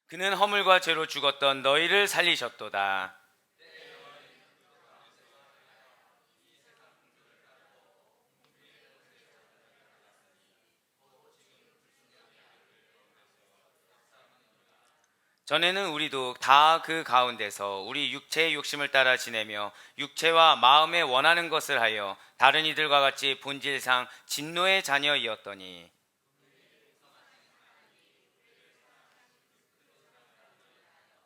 그는 허물과 죄로 죽었던 너희를 살리셨도다. 전에는 우리도 다 그 가운데서 우리 육체의 욕심을 따라 지내며 육체와 마음에 원하는 것을 하여 다른 이들과 같이 본질상 진노의 자녀이었더니,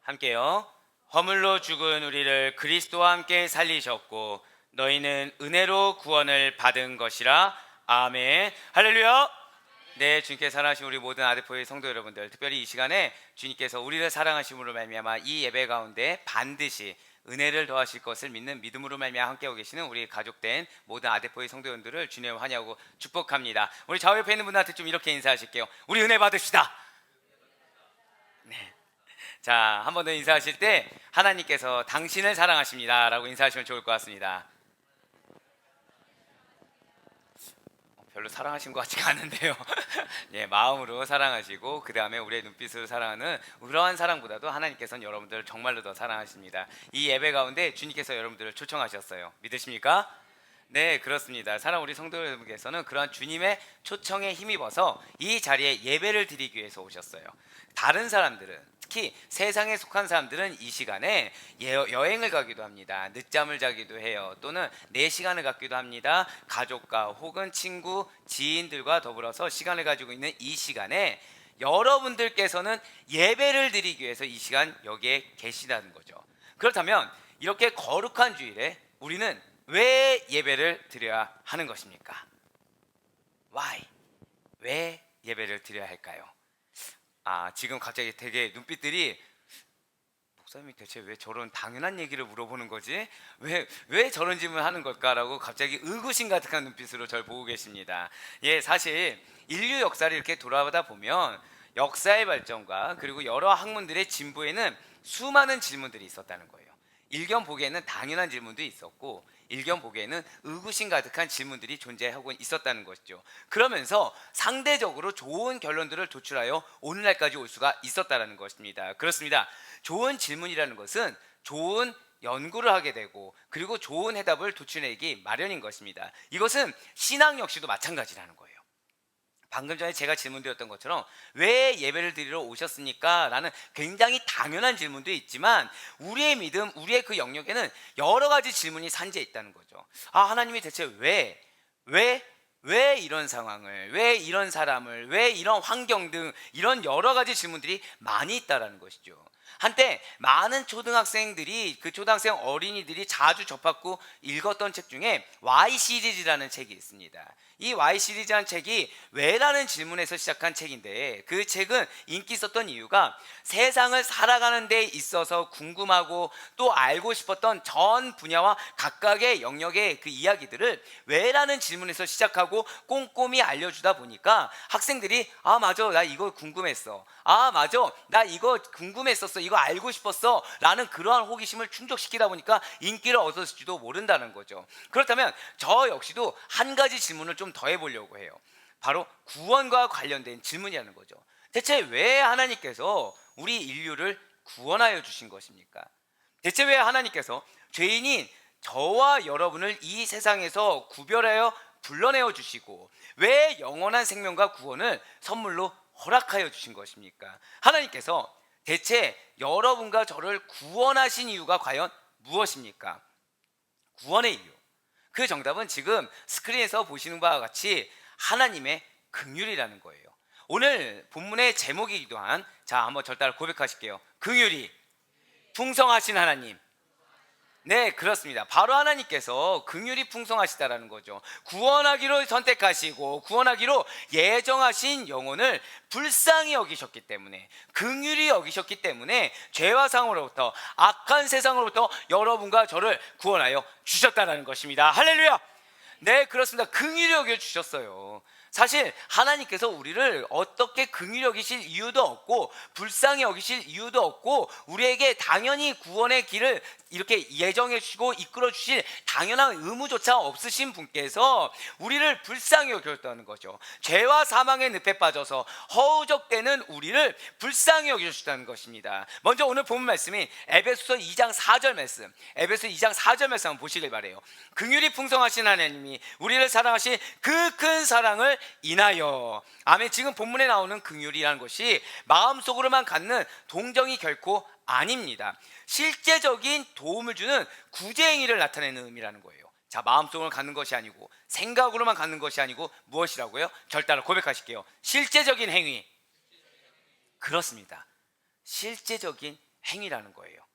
함께요. 허물로 죽은 우리를 그리스도와 함께 살리셨고 너희는 은혜로 구원을 받은 것이라. 아멘. 할렐루야. 네, 주님께 사랑하신 우리 모든 아데포의 성도 여러분들, 특별히 이 시간에 주님께서 우리를 사랑하심으로 말미암아 이 예배 가운데 반드시 은혜를 더하실 것을 믿는 믿음으로 말미암아 함께하고 계시는 우리 가족된 모든 아데포의 성도 여러분들을 주님을 환영하고 축복합니다. 우리 좌우 옆에 있는 분들한테 좀 이렇게 인사하실게요. 우리 은혜 받읍시다. 네. 자, 한 번 더 인사하실 때 하나님께서 당신을 사랑하십니다 라고 인사하시면 좋을 것 같습니다. 별로 사랑하신 것 같지가 않은데요. 예, 마음으로 사랑하시고 그 다음에 우리의 눈빛으로 사랑하는 그러한 사랑보다도 하나님께서는 여러분들을 정말로 더 사랑하십니다. 이 예배 가운데 주님께서 여러분들을 초청하셨어요. 믿으십니까? 네, 그렇습니다. 사랑 우리 성도 여러분께서는 그러한 주님의 초청에 힘입어서 이 자리에 예배를 드리기 위해서 오셨어요. 다른 사람들은, 특히 세상에 속한 사람들은 이 시간에 여행을 가기도 합니다. 늦잠을 자기도 해요. 또는 내 시간을 갖기도 합니다. 가족과 혹은 친구, 지인들과 더불어서 시간을 가지고 있는 이 시간에 여러분들께서는 예배를 드리기 위해서 이 시간 여기에 계시다는 거죠. 그렇다면 이렇게 거룩한 주일에 우리는 왜 예배를 드려야 하는 것입니까? Why? 왜 예배를 드려야 할까요? 지금 갑자기 되게 눈빛들이, 목사님이 대체 왜 저런 당연한 얘기를 물어보는 거지? 왜 저런 질문을 하는 걸까라고 갑자기 의구심 가득한 눈빛으로 저를 보고 계십니다. 예, 사실 인류 역사를 이렇게 돌아보다 보면 역사의 발전과 그리고 여러 학문들의 진보에는 수많은 질문들이 있었다는 거예요. 일견 보기에는 당연한 질문도 있었고 일견 보기에는 의구심 가득한 질문들이 존재하고 있었다는 것이죠. 그러면서 상대적으로 좋은 결론들을 도출하여 오늘날까지 올 수가 있었다는 것입니다. 그렇습니다. 좋은 질문이라는 것은 좋은 연구를 하게 되고 그리고 좋은 해답을 도출내기 마련인 것입니다. 이것은 신앙 역시도 마찬가지라는 거예요. 방금 전에 제가 질문드렸던 것처럼 왜 예배를 드리러 오셨습니까? 라는 굉장히 당연한 질문도 있지만 우리의 믿음, 우리의 그 영역에는 여러 가지 질문이 산재해 있다는 거죠. 하나님이 대체 왜 이런 상황을, 왜 이런 사람을, 왜 이런 환경 등 이런 여러 가지 질문들이 많이 있다는 것이죠. 한때 많은 초등학생들이, 그 초등학생 어린이들이 자주 접하고 읽었던 책 중에 Y 시리즈라는 책이 있습니다. 이 Y 시리즈라는 책이 왜라는 질문에서 시작한 책인데, 그 책은 인기 있었던 이유가 세상을 살아가는 데 있어서 궁금하고 또 알고 싶었던 전 분야와 각각의 영역의 그 이야기들을 왜라는 질문에서 시작하고 꼼꼼히 알려주다 보니까 학생들이 맞아, 나 이거 궁금했어, 맞아, 나 이거 궁금했었어, 이거 알고 싶었어 라는 그러한 호기심을 충족시키다 보니까 인기를 얻었을지도 모른다는 거죠. 그렇다면 저 역시도 한 가지 질문을 좀 더 해보려고 해요. 바로 구원과 관련된 질문이라는 거죠. 대체 왜 하나님께서 우리 인류를 구원하여 주신 것입니까? 대체 왜 하나님께서 죄인인 저와 여러분을 이 세상에서 구별하여 불러내어 주시고 왜 영원한 생명과 구원을 선물로 허락하여 주신 것입니까? 하나님께서 대체 여러분과 저를 구원하신 이유가 과연 무엇입니까? 구원의 이유, 그 정답은 지금 스크린에서 보시는 바와 같이 하나님의 긍휼이라는 거예요. 오늘 본문의 제목이기도 한, 한번 절 따라 고백하실게요. 긍휼이 풍성하신 하나님. 네, 그렇습니다. 바로 하나님께서 긍휼이 풍성하시다라는 거죠. 구원하기로 선택하시고 구원하기로 예정하신 영혼을 불쌍히 여기셨기 때문에, 긍휼히 여기셨기 때문에 죄와 상으로부터, 악한 세상으로부터 여러분과 저를 구원하여 주셨다는 것입니다. 할렐루야. 네, 그렇습니다. 긍휼히 여겨 주셨어요. 사실 하나님께서 우리를 어떻게 긍휼히 여기실 이유도 없고 불쌍히 여기실 이유도 없고 우리에게 당연히 구원의 길을 이렇게 예정해 주시고 이끌어 주실 당연한 의무조차 없으신 분께서 우리를 불쌍히 여겨줬다는 거죠. 죄와 사망의 늪에 빠져서 허우적대는 우리를 불쌍히 여겨주셨다는 것입니다. 먼저 오늘 본 말씀이 에베소서 2장 4절 말씀, 에베소 2장 4절 말씀 한번 보시길 바래요. 긍휼이 풍성하신 하나님이 우리를 사랑하신 그 큰 사랑을 인하여. 아멘. 지금 본문에 나오는 긍휼이라는 것이 마음속으로만 갖는 동정이 결코 아닙니다. 실제적인 도움을 주는 구제행위를 나타내는 의미라는 거예요. 자, 마음속으로 갖는 것이 아니고 생각으로만 갖는 것이 아니고 무엇이라고요? 절따라 고백하실게요. 실제적인 행위. 그렇습니다. 실제적인 행위라는 거예요.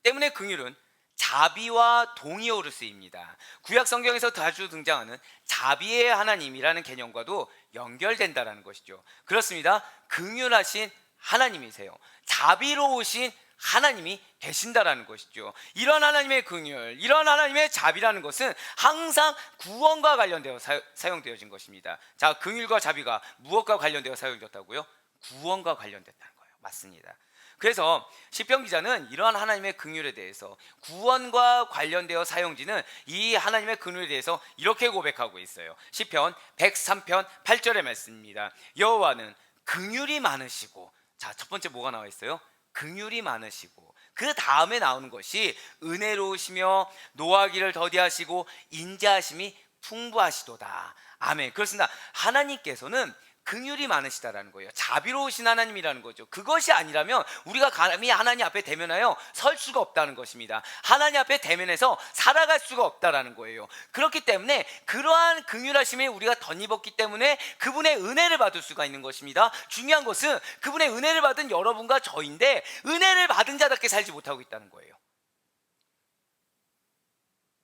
때문에 긍휼은 자비와 동의어로 쓰입니다. 구약 성경에서 자주 등장하는 자비의 하나님이라는 개념과도 연결된다는 것이죠. 그렇습니다. 긍휼하신 하나님이세요. 자비로우신 하나님이 계신다라는 것이죠. 이런 하나님의 긍휼, 이런 하나님의 자비라는 것은 항상 구원과 관련되어 사용되어진 것입니다. 자, 긍휼과 자비가 무엇과 관련되어 사용되었다고요? 구원과 관련됐다는 거예요. 맞습니다. 그래서 시편 기자는 이러한 하나님의 긍휼에 대해서 구원과 관련되어 사용지는 이 하나님의 긍휼에 대해서 이렇게 고백하고 있어요. 시편 103편 8절의 말씀입니다. 여호와는 긍휼이 많으시고, 자, 첫 번째 뭐가 나와 있어요? 긍휼이 많으시고, 그 다음에 나오는 것이 은혜로우시며 노하기를 더디하시고 인자하심이 풍부하시도다. 아멘. 그렇습니다. 하나님께서는 긍휼이 많으시다라는 거예요. 자비로우신 하나님이라는 거죠. 그것이 아니라면 우리가 감히 하나님 앞에 대면하여 설 수가 없다는 것입니다. 하나님 앞에 대면해서 살아갈 수가 없다라는 거예요. 그렇기 때문에 그러한 긍휼하심에 우리가 덧입었기 때문에 그분의 은혜를 받을 수가 있는 것입니다. 중요한 것은 그분의 은혜를 받은 여러분과 저인데 은혜를 받은 자답게 살지 못하고 있다는 거예요.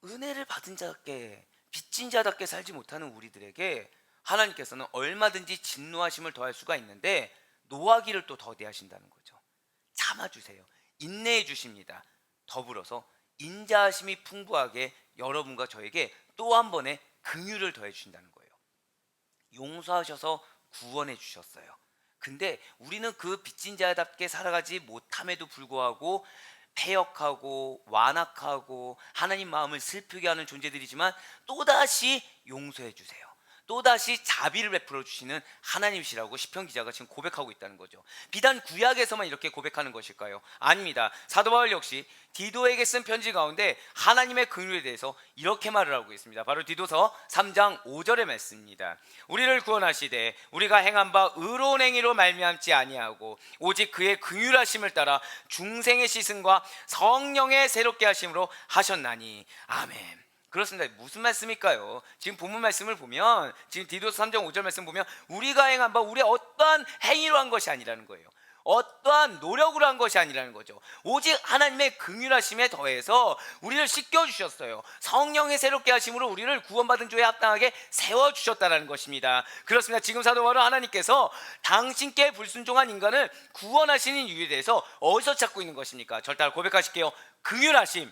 은혜를 받은 자답게, 빚진 자답게 살지 못하는 우리들에게 하나님께서는 얼마든지 진노하심을 더할 수가 있는데 노하기를 또 더디하신다는 거죠. 참아주세요. 인내해 주십니다. 더불어서 인자하심이 풍부하게 여러분과 저에게 또 한 번의 긍휼을 더해 주신다는 거예요. 용서하셔서 구원해 주셨어요. 근데 우리는 그 빚진 자답게 살아가지 못함에도 불구하고 패역하고 완악하고 하나님 마음을 슬프게 하는 존재들이지만 또다시 용서해 주세요. 또다시 자비를 베풀어 주시는 하나님이시라고 시편 기자가 지금 고백하고 있다는 거죠. 비단 구약에서만 이렇게 고백하는 것일까요? 아닙니다. 사도 바울 역시 디도에게 쓴 편지 가운데 하나님의 긍휼에 대해서 이렇게 말을 하고 있습니다. 바로 디도서 3장 5절의 말씀입니다. 우리를 구원하시되 우리가 행한 바 의로운 행위로 말미암지 아니하고 오직 그의 긍휼하심을 따라 중생의 시승과 성령의 새롭게 하심으로 하셨나니. 아멘. 그렇습니다. 무슨 말씀일까요? 지금 본문 말씀을 보면, 지금 디도서 3장 5절 말씀 보면 우리가 행한 바 우리의 어떠한 행위로 한 것이 아니라는 거예요. 어떠한 노력으로 한 것이 아니라는 거죠. 오직 하나님의 긍휼하심에 더해서 우리를 씻겨주셨어요. 성령의 새롭게 하심으로 우리를 구원받은 조에 합당하게 세워주셨다는 것입니다. 그렇습니다. 지금 사도 바울은 하나님께서 당신께 불순종한 인간을 구원하시는 이유에 대해서 어디서 찾고 있는 것입니까? 절대 고백하실게요. 긍휼하심.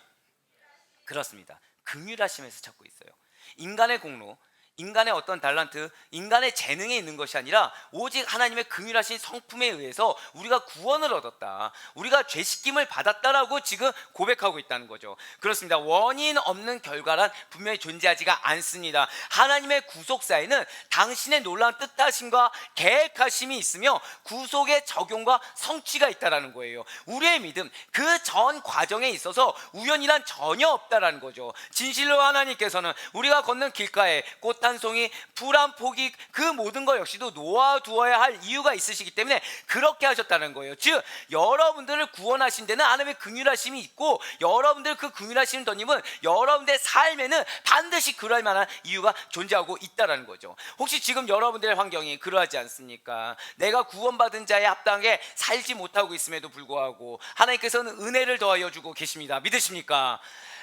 그렇습니다. 긍휼하심에서 찾고 있어요. 인간의 공로, 인간의 어떤 달란트, 인간의 재능에 있는 것이 아니라 오직 하나님의 긍휼하신 성품에 의해서 우리가 구원을 얻었다, 우리가 죄씻김을 받았다라고 지금 고백하고 있다는 거죠. 그렇습니다. 원인 없는 결과란 분명히 존재하지가 않습니다. 하나님의 구속사에는 당신의 놀라운 뜻하심과 계획하심이 있으며 구속의 적용과 성취가 있다라는 거예요. 우리의 믿음, 그 전 과정에 있어서 우연이란 전혀 없다라는 거죠. 진실로 하나님께서는 우리가 걷는 길가에 꽃 한 송이, 풀 한 포기, 그 모든 것 역시도 놓아두어야 할 이유가 있으시기 때문에 그렇게 하셨다는 거예요. 즉 여러분들을 구원하신 데는 하나님의 긍휼하심이 있고, 여러분들 그 긍휼하시는 덧님은 여러분들의 삶에는 반드시 그럴 만한 이유가 존재하고 있다는 거죠. 혹시 지금 여러분들의 환경이 그러하지 않습니까? 내가 구원받은 자에 합당하게 살지 못하고 있음에도 불구하고 하나님께서는 은혜를 더하여 주고 계십니다. 믿으십니까?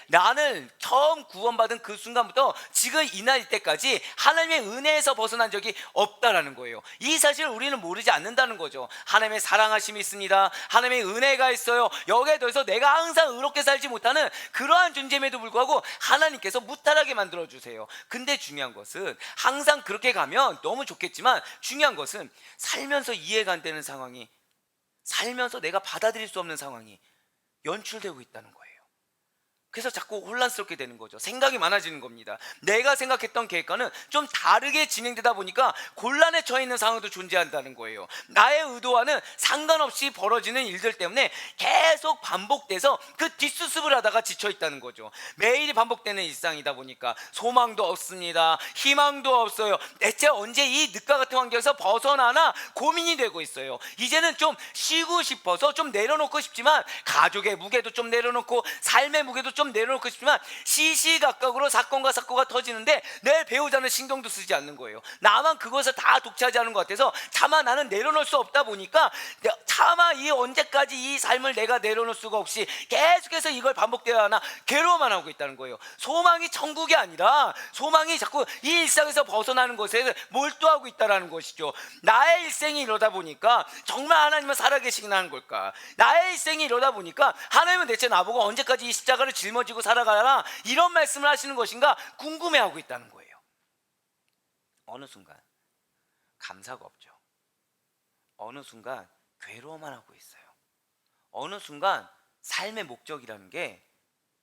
나는 처음 구원받은 그 순간부터 지금 이날 때까지 번씩 하나님의 은혜에서 벗어난 적이 없다라는 거예요. 이 사실을 우리는 모르지 않는다는 거죠. 하나님의 사랑하심이 있습니다. 하나님의 은혜가 있어요. 여기에 더해서 내가 항상 의롭게 살지 못하는 그러한 존재임에도 불구하고 하나님께서 무탈하게 만들어주세요. 근데 중요한 것은 항상 그렇게 가면 너무 좋겠지만 중요한 것은 살면서 이해가 안 되는 상황이, 살면서 내가 받아들일 수 없는 상황이 연출되고 있다는 거예요. 그래서 자꾸 혼란스럽게 되는 거죠. 생각이 많아지는 겁니다. 내가 생각했던 계획과는 좀 다르게 진행되다 보니까 곤란에 처해 있는 상황도 존재한다는 거예요. 나의 의도와는 상관없이 벌어지는 일들 때문에 계속 반복돼서 그 뒷수습을 하다가 지쳐 있다는 거죠. 매일 반복되는 일상이다 보니까 소망도 없습니다. 희망도 없어요. 대체 언제 이 늪과 같은 환경에서 벗어나나 고민이 되고 있어요. 이제는 좀 쉬고 싶어서 좀 내려놓고 싶지만 가족의 무게도 좀 내려놓고 삶의 무게도 좀 내려놓고 싶지만 시시각각으로 사건과 사고가 터지는데 내 배우자는 신경도 쓰지 않는 거예요. 나만 그것을 다 독차지하는 것 같아서 차마 나는 내려놓을 수 없다 보니까 차마 이 언제까지 이 삶을 내가 내려놓을 수가 없이 계속해서 이걸 반복되어야 하나 괴로워만 하고 있다는 거예요. 소망이 천국이 아니라 소망이 자꾸 이 일상에서 벗어나는 것에 몰두하고 있다는 것이죠. 나의 일생이 이러다 보니까 정말 하나님은 살아계시긴 하는 걸까? 나의 일생이 이러다 보니까 하나님은 대체 나보고 언제까지 이 십자가를 짊어지고 살아가라 이런 말씀을 하시는 것인가 궁금해하고 있다는 거예요. 어느 순간 감사가 없죠. 어느 순간 괴로워만 하고 있어요. 어느 순간 삶의 목적이라는 게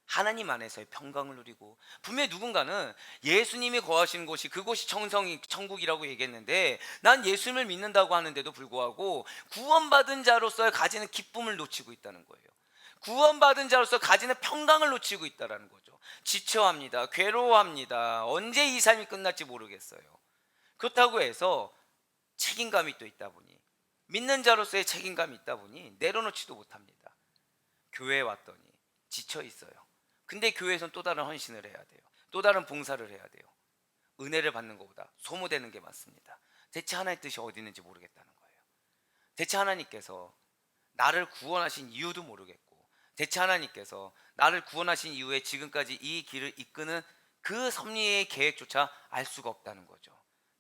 하나님 안에서의 평강을 누리고, 분명히 누군가는 예수님이 거하시는 곳이 그곳이 천국이라고 얘기했는데 난 예수님을 믿는다고 하는데도 불구하고 구원받은 자로서의 가지는 기쁨을 놓치고 있다는 거예요. 구원받은 자로서 가지는 평강을 놓치고 있다는 거죠. 지쳐합니다. 괴로워합니다. 언제 이 삶이 끝날지 모르겠어요. 그렇다고 해서 책임감이 또 있다 보니, 믿는 자로서의 책임감이 있다 보니 내려놓지도 못합니다. 교회에 왔더니 지쳐 있어요. 근데 교회에서는 또 다른 헌신을 해야 돼요. 또 다른 봉사를 해야 돼요. 은혜를 받는 것보다 소모되는 게 많습니다. 대체 하나님의 뜻이 어디 있는지 모르겠다는 거예요. 대체 하나님께서 나를 구원하신 이유도 모르겠고, 대체 하나님께서 나를 구원하신 이후에 지금까지 이 길을 이끄는 그 섭리의 계획조차 알 수가 없다는 거죠.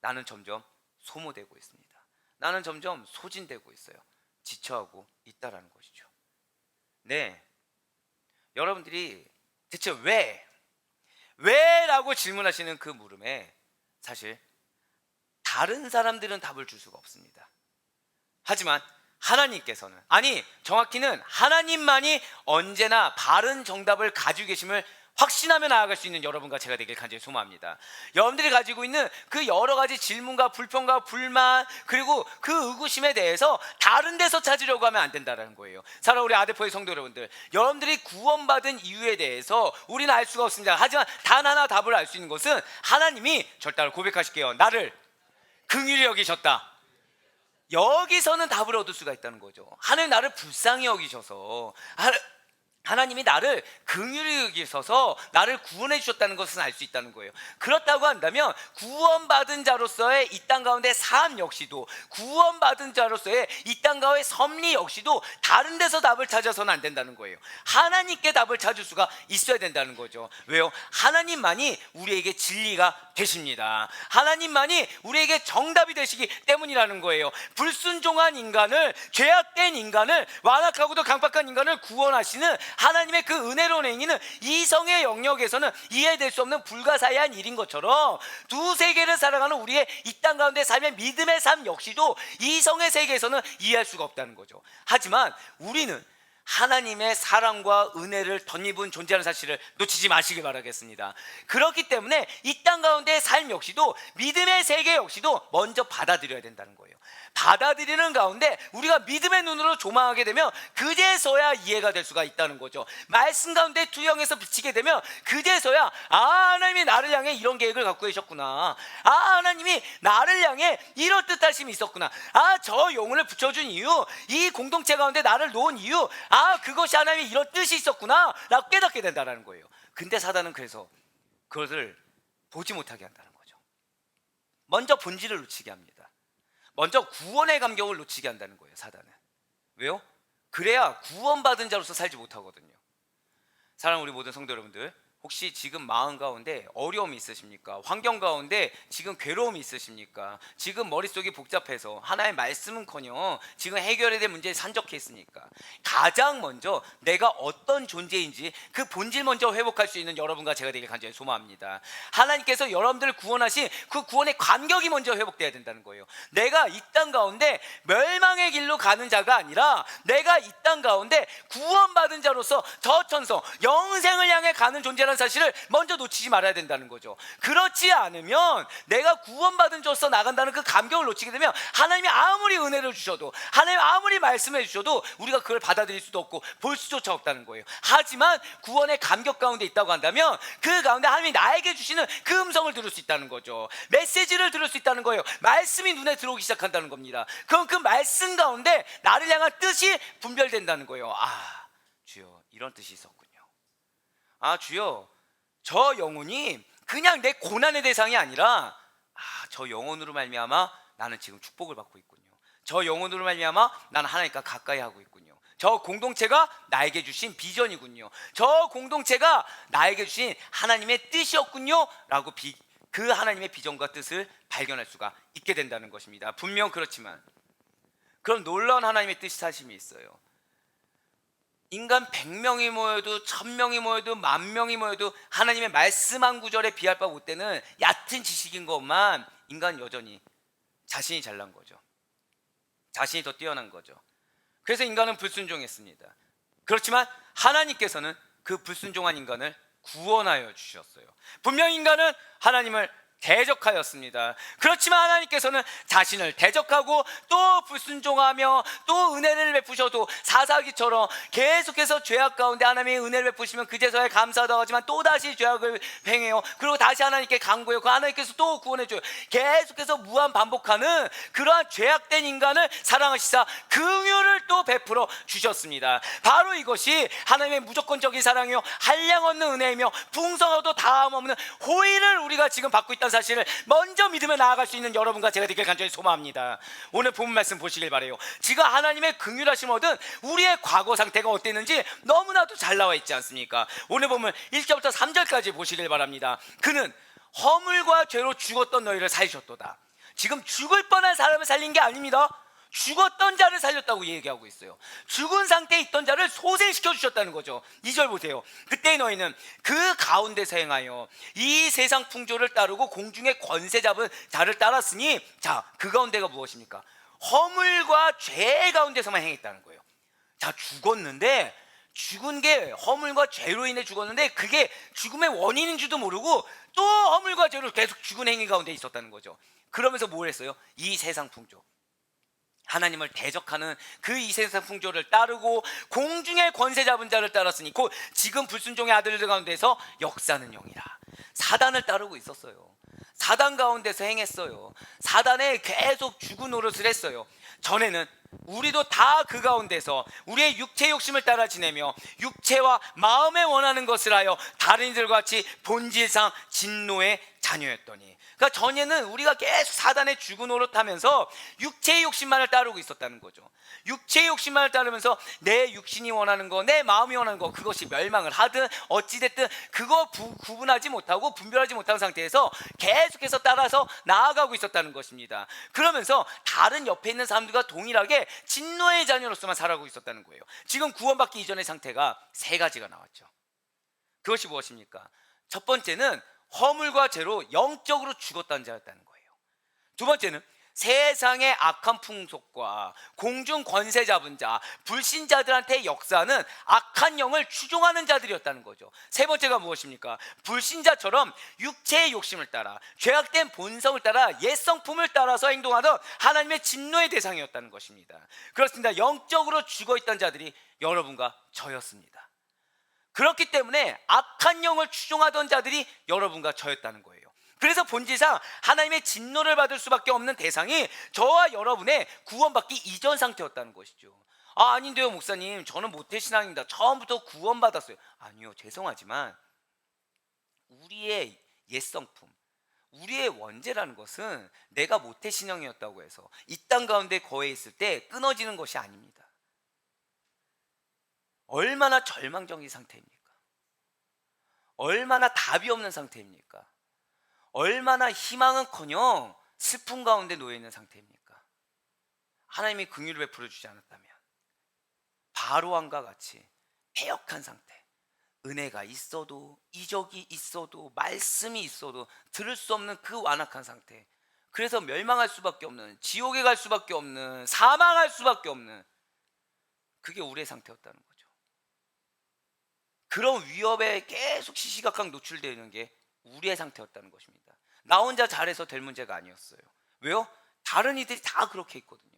나는 점점 소모되고 있습니다. 나는 점점 소진되고 있어요. 지쳐하고 있다라는 것이죠. 네, 여러분들이 대체 왜? 라고 질문하시는 그 물음에 사실 다른 사람들은 답을 줄 수가 없습니다. 하지만 하나님께서는, 아니 정확히는 하나님만이 언제나 바른 정답을 가지고 계심을 확신하며 나아갈 수 있는 여러분과 제가 되길 간절히 소망합니다. 여러분들이 가지고 있는 그 여러 가지 질문과 불평과 불만, 그리고 그 의구심에 대해서 다른 데서 찾으려고 하면 안 된다는 거예요. 사랑하는 우리 아데포의 성도 여러분들, 여러분들이 구원받은 이유에 대해서 우리는 알 수가 없습니다. 하지만 단 하나 답을 알 수 있는 것은 하나님이, 절대로 고백하실게요, 나를 긍휼히 여기셨다. 여기서는 답을 얻을 수가 있다는 거죠. 하나님 나를 불쌍히 여기셔서, 하나님이 나를 긍휼히 여기셔서 나를 구원해 주셨다는 것은 알 수 있다는 거예요. 그렇다고 한다면 구원받은 자로서의 이 땅 가운데 삶 역시도, 구원받은 자로서의 이 땅 가운데 섭리 역시도 다른 데서 답을 찾아서는 안 된다는 거예요. 하나님께 답을 찾을 수가 있어야 된다는 거죠. 왜요? 하나님만이 우리에게 진리가 되십니다. 하나님만이 우리에게 정답이 되시기 때문이라는 거예요. 불순종한 인간을, 죄악된 인간을, 완악하고도 강박한 인간을 구원하시는 하나님의 그 은혜로운 행위는 이성의 영역에서는 이해될 수 없는 불가사의한 일인 것처럼 두 세계를 살아가는 우리의 이 땅 가운데 삶의 믿음의 삶 역시도 이성의 세계에서는 이해할 수가 없다는 거죠. 하지만 우리는 하나님의 사랑과 은혜를 덧입은 존재하는 사실을 놓치지 마시길 바라겠습니다. 그렇기 때문에 이 땅 가운데의 삶 역시도, 믿음의 세계 역시도 먼저 받아들여야 된다는 거예요. 받아들이는 가운데 우리가 믿음의 눈으로 조망하게 되면 그제서야 이해가 될 수가 있다는 거죠. 말씀 가운데 투영해서 비치게 되면 그제서야 하나님이 나를 향해 이런 계획을 갖고 계셨구나, 하나님이 나를 향해 이런 뜻하심이 있었구나, 저 영혼을 붙여준 이유, 이 공동체 가운데 나를 놓은 이유, 그것이 하나님의 이런 뜻이 있었구나 라고 깨닫게 된다는 거예요. 근데 사단은 그래서 그것을 보지 못하게 한다는 거죠. 먼저 본질을 놓치게 합니다. 먼저 구원의 감격을 놓치게 한다는 거예요, 사단은. 왜요? 그래야 구원받은 자로서 살지 못하거든요. 사랑하는 우리 모든 성도 여러분들, 혹시 지금 마음 가운데 어려움이 있으십니까? 환경 가운데 지금 괴로움이 있으십니까? 지금 머릿속이 복잡해서 하나의 말씀은커녕 지금 해결해야 될 문제에 산적해 있으니까 가장 먼저 내가 어떤 존재인지 그 본질 먼저 회복할 수 있는 여러분과 제가 되길 간절히 소망합니다. 하나님께서 여러분들을 구원하신 그 구원의 간격이 먼저 회복돼야 된다는 거예요. 내가 이 땅 가운데 멸망의 길로 가는 자가 아니라 내가 이 땅 가운데 구원받은 자로서 저천성 영생을 향해 가는 존재라는 사실을 먼저 놓치지 말아야 된다는 거죠. 그렇지 않으면 내가 구원받은 자로서 나간다는 그 감격을 놓치게 되면 하나님이 아무리 은혜를 주셔도 하나님이 아무리 말씀해 주셔도 우리가 그걸 받아들일 수도 없고 볼 수조차 없다는 거예요. 하지만 구원의 감격 가운데 있다고 한다면 그 가운데 하나님이 나에게 주시는 그 음성을 들을 수 있다는 거죠. 메시지를 들을 수 있다는 거예요. 말씀이 눈에 들어오기 시작한다는 겁니다. 그럼 그 말씀 가운데 나를 향한 뜻이 분별된다는 거예요. 아, 주여, 이런 뜻이 있었군요. 아, 주여, 저 영혼이 그냥 내 고난의 대상이 아니라 저 영혼으로 말미암아 나는 지금 축복을 받고 있군요. 저 영혼으로 말미암아 나는 하나님과 가까이 하고 있군요. 저 공동체가 나에게 주신 비전이군요. 저 공동체가 나에게 주신 하나님의 뜻이었군요 라고 그 하나님의 비전과 뜻을 발견할 수가 있게 된다는 것입니다. 분명 그렇지만 그런 놀라운 하나님의 뜻이 사심이 있어요. 인간 100명이 모여도 1000명이 모여도 10,000명이 모여도 하나님의 말씀 한 구절에 비할 바 못되는 얕은 지식인 것만 인간 여전히 자신이 잘난 거죠. 자신이 더 뛰어난 거죠. 그래서 인간은 불순종했습니다. 그렇지만 하나님께서는 그 불순종한 인간을 구원하여 주셨어요. 분명 인간은 하나님을 대적하였습니다. 그렇지만 하나님께서는 자신을 대적하고 또 불순종하며 또 은혜를 베푸셔도 사사기처럼 계속해서 죄악 가운데 하나님의 은혜를 베푸시면 그제서야 감사하다고 하지만 또다시 죄악을 행해요. 그리고 다시 하나님께 간구해요. 그 하나님께서 또 구원해줘요. 계속해서 무한 반복하는 그러한 죄악된 인간을 사랑하시사 긍휼을 또 베풀어 주셨습니다. 바로 이것이 하나님의 무조건적인 사랑이요 한량없는 은혜이며 풍성하도 다함 없는 호의를 우리가 지금 받고 있다는 사실을 먼저 믿으며 나아갈 수 있는 여러분과 제가 되길 간절히 소망합니다. 오늘 본문 말씀 보시길 바라요. 지금 하나님의 긍휼하심 얻은 우리의 과거 상태가 어땠는지 너무나도 잘 나와 있지 않습니까? 오늘 본문 1절부터 3절까지 보시길 바랍니다. 그는 허물과 죄로 죽었던 너희를 살리셨도다. 지금 죽을 뻔한 사람을 살린 게 아닙니다. 죽었던 자를 살렸다고 얘기하고 있어요. 죽은 상태에 있던 자를 소생시켜 주셨다는 거죠. 2절 보세요. 그때 너희는 그 가운데서 행하여 이 세상 풍조를 따르고 공중의 권세 잡은 자를 따랐으니 자, 그 가운데가 무엇입니까? 허물과 죄 가운데서만 행했다는 거예요. 자, 죽었는데 죽은 게 허물과 죄로 인해 죽었는데 그게 죽음의 원인인 줄도 모르고 또 허물과 죄로 계속 죽은 행위 가운데 있었다는 거죠. 그러면서 뭘 했어요? 이 세상 풍조, 하나님을 대적하는 그 이 세상 풍조를 따르고 공중의 권세 잡은 자를 따랐으니 곧 지금 불순종의 아들들 가운데서 역사는 영이라 사단을 따르고 있었어요. 사단 가운데서 행했어요. 사단에 계속 죽은 노릇을 했어요. 전에는 우리도 다 그 가운데서 우리의 육체 욕심을 따라 지내며 육체와 마음에 원하는 것을 하여 다른 이들과 같이 본질상 진노의 자녀였더니, 그러니까 전에는 우리가 계속 사단의 죽은 노릇하면서 육체의 욕심만을 따르고 있었다는 거죠. 육체의 욕심만을 따르면서 내 육신이 원하는 거, 내 마음이 원하는 거, 그것이 멸망을 하든 어찌됐든 그거 구분하지 못하고 분별하지 못한 상태에서 계속해서 따라서 나아가고 있었다는 것입니다. 그러면서 다른 옆에 있는 사람들과 동일하게 진노의 자녀로서만 살아가고 있었다는 거예요. 지금 구원받기 이전의 상태가 세 가지가 나왔죠. 그것이 무엇입니까? 첫 번째는 허물과 죄로 영적으로 죽었다는 자였다는 거예요. 두 번째는 세상의 악한 풍속과 공중 권세 잡은 자, 불신자들한테 역사하는 악한 영을 추종하는 자들이었다는 거죠. 세 번째가 무엇입니까? 불신자처럼 육체의 욕심을 따라 죄악된 본성을 따라 옛 성품을 따라서 행동하던 하나님의 진노의 대상이었다는 것입니다. 그렇습니다. 영적으로 죽어있던 자들이 여러분과 저였습니다. 그렇기 때문에 악한 영을 추종하던 자들이 여러분과 저였다는 거예요. 그래서 본질상 하나님의 진노를 받을 수밖에 없는 대상이 저와 여러분의 구원받기 이전 상태였다는 것이죠. 아닌데요 목사님, 저는 모태신앙입니다. 처음부터 구원받았어요. 아니요, 죄송하지만 우리의 옛성품, 우리의 원죄라는 것은 내가 모태신앙이었다고 해서 이 땅 가운데 거해 있을 때 끊어지는 것이 아닙니다. 얼마나 절망적인 상태입니까? 얼마나 답이 없는 상태입니까? 얼마나 희망은커녕 슬픔 가운데 놓여 있는 상태입니까? 하나님이 긍휼을 베풀어 주지 않았다면 바로왕과 같이 패역한 상태, 은혜가 있어도 이적이 있어도 말씀이 있어도 들을 수 없는 그 완악한 상태, 그래서 멸망할 수밖에 없는, 지옥에 갈 수밖에 없는, 사망할 수밖에 없는, 그게 우리의 상태였다는 거죠. 그런 위협에 계속 시시각각 노출되는 게 우리의 상태였다는 것입니다. 나 혼자 잘해서 될 문제가 아니었어요. 왜요? 다른 이들이 다 그렇게 있거든요.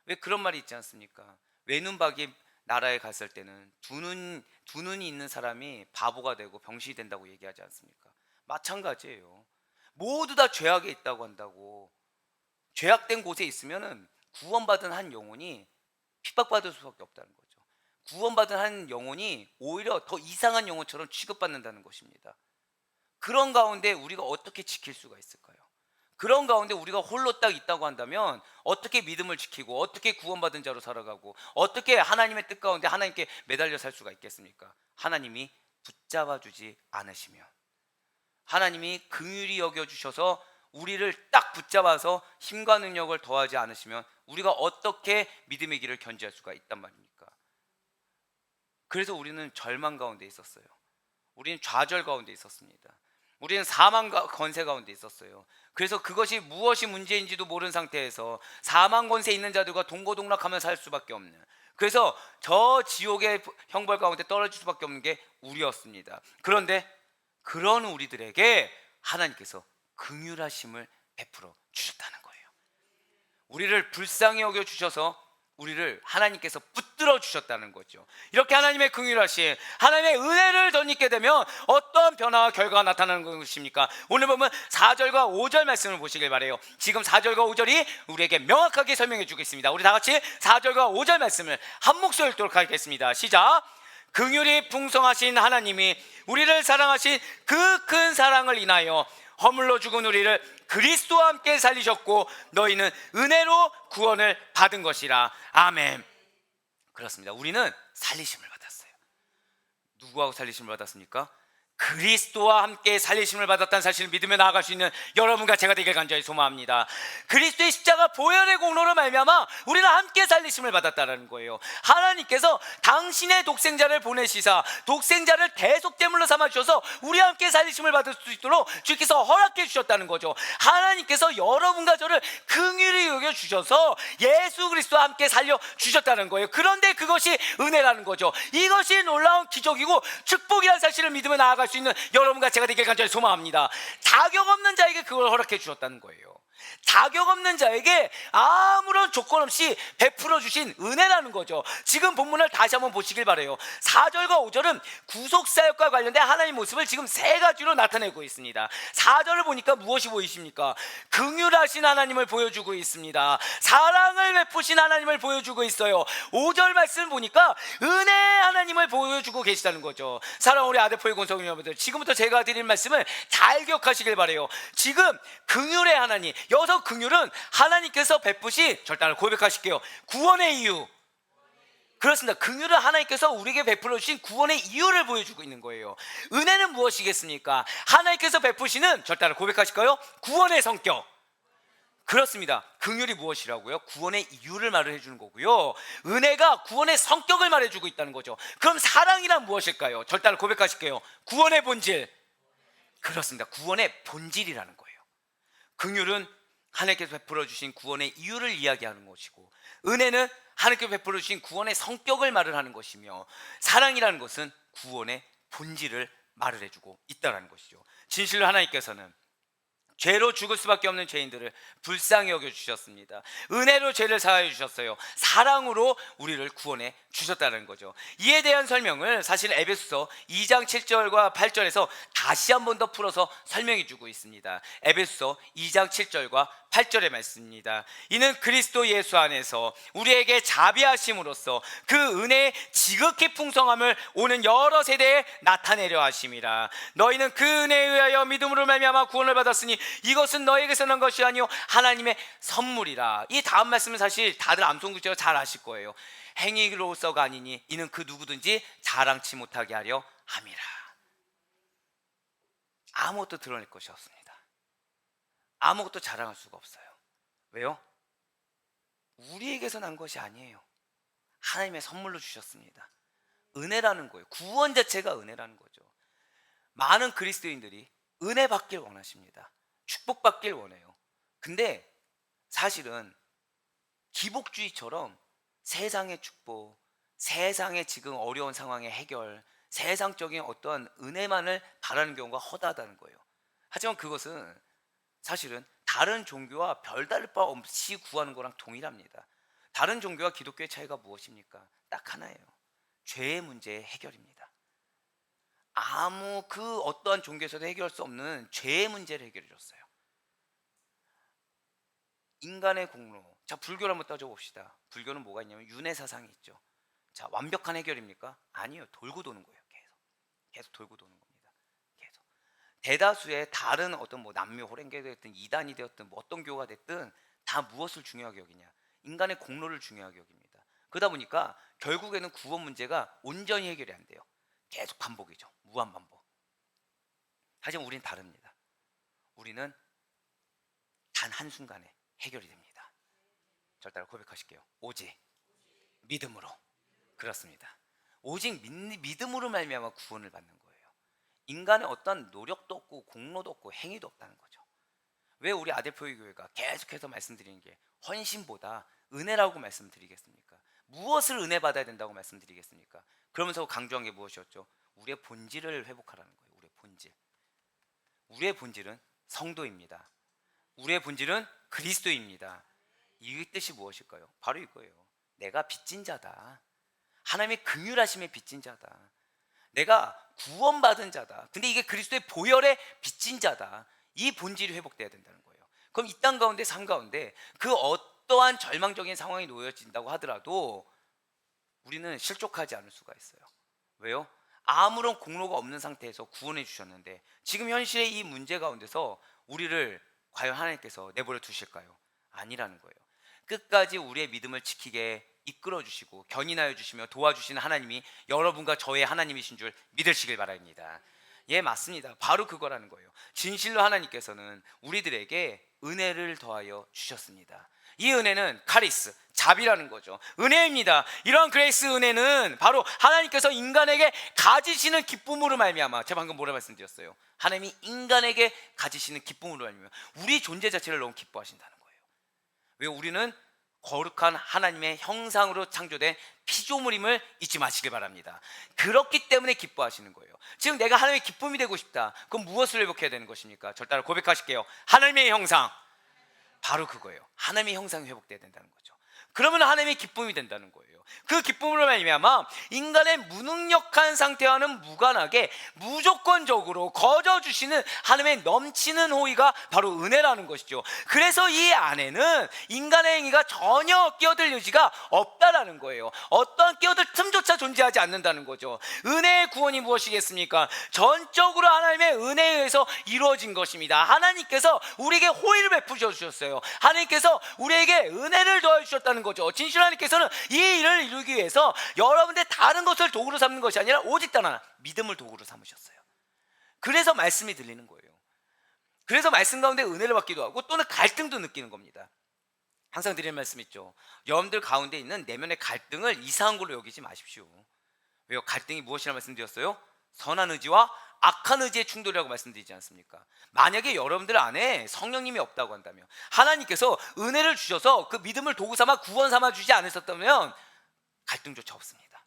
왜 그런 말이 있지 않습니까? 외눈박이 나라에 갔을 때는 두 눈이 있는 사람이 바보가 되고 병신이 된다고 얘기하지 않습니까? 마찬가지예요. 모두 다 죄악에 있다고 한다고. 죄악된 곳에 있으면은 구원받은 한 영혼이 핍박받을 수밖에 없다는 거죠. 구원받은 한 영혼이 오히려 더 이상한 영혼처럼 취급받는다는 것입니다. 그런 가운데 우리가 어떻게 지킬 수가 있을까요? 그런 가운데 우리가 홀로 딱 있다고 한다면 어떻게 믿음을 지키고 어떻게 구원받은 자로 살아가고 어떻게 하나님의 뜻 가운데 하나님께 매달려 살 수가 있겠습니까? 하나님이 붙잡아 주지 않으시면, 하나님이 긍휼히 여겨주셔서 우리를 딱 붙잡아서 힘과 능력을 더하지 않으시면 우리가 어떻게 믿음의 길을 견지할 수가 있단 말입니까? 그래서 우리는 절망 가운데 있었어요. 우리는 좌절 가운데 있었습니다. 우리는 사망 권세 가운데 있었어요. 그래서 그것이 무엇이 문제인지도 모르는 상태에서 사망 권세 있는 자들과 동고동락하며 살 수밖에 없는, 그래서 저 지옥의 형벌 가운데 떨어질 수밖에 없는 게 우리였습니다. 그런데 그런 우리들에게 하나님께서 긍휼하심을 베풀어 주셨다는 거예요. 우리를 불쌍히 여겨 주셔서 우리를 하나님께서 붙들어 주셨다는 거죠. 이렇게 하나님의 긍휼하심, 하나님의 은혜를 덧입게 되면 어떤 변화와 결과가 나타나는 것입니까? 오늘 보면 4절과 5절 말씀을 보시길 바라요. 지금 4절과 5절이 우리에게 명확하게 설명해 주겠습니다. 우리 다 같이 4절과 5절 말씀을 한 목소리 읽도록 하겠습니다. 시작. 긍휼이 풍성하신 하나님이 우리를 사랑하신 그 큰 사랑을 인하여 허물로 죽은 우리를 그리스도와 함께 살리셨고 너희는 은혜로 구원을 받은 것이라. 아멘. 그렇습니다. 우리는 살리심을 받았어요. 누구하고 살리심을 받았습니까? 그리스도와 함께 살리심을 받았다는 사실을 믿으며 나아갈 수 있는 여러분과 제가 되길 간절히 소망합니다. 그리스도의 십자가 보혈의 공로로 말미암아 우리는 함께 살리심을 받았다는 거예요. 하나님께서 당신의 독생자를 보내시사 독생자를 대속제물로 삼아주셔서 우리와 함께 살리심을 받을 수 있도록 주께서 허락해 주셨다는 거죠. 하나님께서 여러분과 저를 긍휼히 여겨주셔서 예수 그리스도와 함께 살려주셨다는 거예요. 그런데 그것이 은혜라는 거죠. 이것이 놀라운 기적이고 축복이라는 사실을 믿으며 나아갈 수 있는 여러분과 제가 되길 간절히 소망합니다. 자격 없는 자에게 그걸 허락해 주셨다는 거예요. 자격 없는 자에게 아무런 조건 없이 베풀어 주신 은혜라는 거죠. 지금 본문을 다시 한번 보시길 바라요. 4절과 5절은 구속사역과 관련된 하나님의 모습을 지금 세 가지로 나타내고 있습니다. 4절을 보니까 무엇이 보이십니까? 긍휼하신 하나님을 보여주고 있습니다. 사랑을 베푸신 하나님을 보여주고 있어요. 5절 말씀을 보니까 은혜 하나님을 보여주고 계시다는 거죠. 사랑하는 우리 아데포의 권성님 여러분들, 지금부터 제가 드릴 말씀을 잘 기억하시길 바라요. 지금 긍휼의 하나님, 여기서 긍휼은 하나님께서 베푸신, 절단을 고백하실게요, 구원의 이유. 그렇습니다. 긍휼은 하나님께서 우리에게 베풀어 주신 구원의 이유를 보여주고 있는 거예요. 은혜는 무엇이겠습니까? 하나님께서 베푸시는, 절단을 고백하실까요? 구원의 성격. 그렇습니다. 긍휼이 무엇이라고요? 구원의 이유를 말을 해주는 거고요. 은혜가 구원의 성격을 말해주고 있다는 거죠. 그럼 사랑이란 무엇일까요? 절단을 고백하실게요. 구원의 본질. 그렇습니다. 구원의 본질이라는 거예요. 긍휼은 하나님께서 베풀어 주신 구원의 이유를 이야기하는 것이고, 은혜는 하나님께서 베풀어 주신 구원의 성격을 말을 하는 것이며, 사랑이라는 것은 구원의 본질을 말을 해주고 있다는 것이죠. 진실로 하나님께서는 죄로 죽을 수밖에 없는 죄인들을 불쌍히 여겨주셨습니다. 은혜로 죄를 사하여 주셨어요. 사랑으로 우리를 구원해 주셨다는 거죠. 이에 대한 설명을 사실 에베소서 2장 7절과 8절에서 다시 한 번 더 풀어서 설명해 주고 있습니다. 에베소서 2장 7절과 8절의 말씀입니다. 이는 그리스도 예수 안에서 우리에게 자비하심으로써 그 은혜의 지극히 풍성함을 오는 여러 세대에 나타내려 하심이라. 너희는 그 은혜에 의하여 믿음으로 말미암아 구원을 받았으니 이것은 너에게서 난 것이 아니요 하나님의 선물이라. 이 다음 말씀은 사실 다들 암송구제가 잘 아실 거예요. 행위로서가 아니니 이는 그 누구든지 자랑치 못하게 하려 함이라. 아무것도 드러낼 것이 없습니다. 아무것도 자랑할 수가 없어요. 왜요? 우리에게서 난 것이 아니에요. 하나님의 선물로 주셨습니다. 은혜라는 거예요. 구원 자체가 은혜라는 거죠. 많은 그리스도인들이 은혜 받길 원하십니다. 축복받길 원해요. 근데 사실은 기복주의처럼 세상의 축복, 세상의 지금 어려운 상황의 해결, 세상적인 어떤 은혜만을 바라는 경우가 허다하다는 거예요. 하지만 그것은 사실은 다른 종교와 별다를 바 없이 구하는 거랑 동일합니다. 다른 종교와 기독교의 차이가 무엇입니까? 딱 하나예요. 죄의 문제의 해결입니다. 아무 그 어떠한 종교에서도 해결할 수 없는 죄의 문제를 해결해 줬어요. 인간의 공로. 자, 불교를 한번 따져봅시다. 불교는 뭐가 있냐면 윤회 사상이 있죠. 자, 완벽한 해결입니까? 아니요. 돌고 도는 거예요. 계속 돌고 도는 겁니다. 계속. 대다수의 다른 어떤 뭐 남묘 호랭개가 됐든 이단이 되었든 뭐 어떤 교가 됐든 다 무엇을 중요하게 여기냐? 인간의 공로를 중요하게 여깁니다. 그러다 보니까 결국에는 구원 문제가 온전히 해결이 안 돼요. 계속 반복이죠. 무한 반복. 하지만 우리는 다릅니다. 우리는 단 한순간에 해결이 됩니다. 절 따라 고백하실게요. 오직 믿음으로. 그렇습니다. 오직 믿음으로 말미암아 구원을 받는 거예요. 인간의 어떤 노력도 없고 공로도 없고 행위도 없다는 거죠. 왜 우리 아델포유 교회가 계속해서 말씀드리는 게 헌신보다 은혜라고 말씀드리겠습니까? 무엇을 은혜 받아야 된다고 말씀드리겠습니까? 그러면서 강조한 게 무엇이었죠? 우리의 본질을 회복하라는 거예요. 우리의 본질. 우리의 본질은 성도입니다. 우리의 본질은 그리스도입니다. 이 뜻이 무엇일까요? 바로 이거예요. 내가 빚진 자다. 하나님의 긍휼하심의 빚진 자다. 내가 구원받은 자다. 근데 이게 그리스도의 보혈의 빚진 자다. 이 본질이 회복돼야 된다는 거예요. 그럼 이 땅 가운데 삶 가운데 그 어떠한 절망적인 상황이 놓여진다고 하더라도 우리는 실족하지 않을 수가 있어요. 왜요? 아무런 공로가 없는 상태에서 구원해 주셨는데 지금 현실의 이 문제 가운데서 우리를 과연 하나님께서 내버려 두실까요? 아니라는 거예요. 끝까지 우리의 믿음을 지키게 이끌어 주시고 견인하여 주시며 도와주시는 하나님이 여러분과 저의 하나님이신 줄 믿으시길 바랍니다. 예, 맞습니다. 바로 그거라는 거예요. 진실로 하나님께서는 우리들에게 은혜를 더하여 주셨습니다. 이 은혜는 카리스, 자비라는 거죠. 은혜입니다. 이러한 그레이스 은혜는 바로 하나님께서 인간에게 가지시는 기쁨으로 말미암아, 제가 방금 뭐라 말씀드렸어요? 하나님이 인간에게 가지시는 기쁨으로 말미암아 우리 존재 자체를 너무 기뻐하신다는 거예요. 왜? 우리는 거룩한 하나님의 형상으로 창조된 피조물임을 잊지 마시길 바랍니다. 그렇기 때문에 기뻐하시는 거예요. 지금 내가 하나님의 기쁨이 되고 싶다. 그럼 무엇을 회복해야 되는 것입니까? 절 따라 고백하실게요. 하나님의 형상. 바로 그거예요. 하나님의 형상이 회복돼야 된다는 거죠. 그러면 하나님의 기쁨이 된다는 거예요. 그 기쁨으로 말미암아 인간의 무능력한 상태와는 무관하게 무조건적으로 거저주시는 하나님의 넘치는 호의가 바로 은혜라는 것이죠. 그래서 이 안에는 인간의 행위가 전혀 끼어들 여지가 없다라는 거예요. 어떠한 끼어들 틈조차 존재하지 않는다는 거죠. 은혜의 구원이 무엇이겠습니까? 전적으로 하나님의 은혜에 의해서 이루어진 것입니다. 하나님께서 우리에게 호의를 베푸셔 주셨어요. 하나님께서 우리에게 은혜를 더해 주셨다는 거죠. 진실 하나님께서는 이 일을 이루기 위해서 여러분들 다른 것을 도구로 삼는 것이 아니라 오직 단 하나, 믿음을 도구로 삼으셨어요. 그래서 말씀이 들리는 거예요. 그래서 말씀 가운데 은혜를 받기도 하고 또는 갈등도 느끼는 겁니다. 항상 드리는 말씀 있죠. 여러분들 가운데 있는 내면의 갈등을 이상한 걸로 여기지 마십시오. 왜요? 갈등이 무엇이라 말씀드렸어요? 선한 의지와 악한 의지의 충돌이라고 말씀드리지 않습니까? 만약에 여러분들 안에 성령님이 없다고 한다면, 하나님께서 은혜를 주셔서 그 믿음을 도구 삼아 구원 삼아 주지 않으셨다면 갈등조차 없습니다.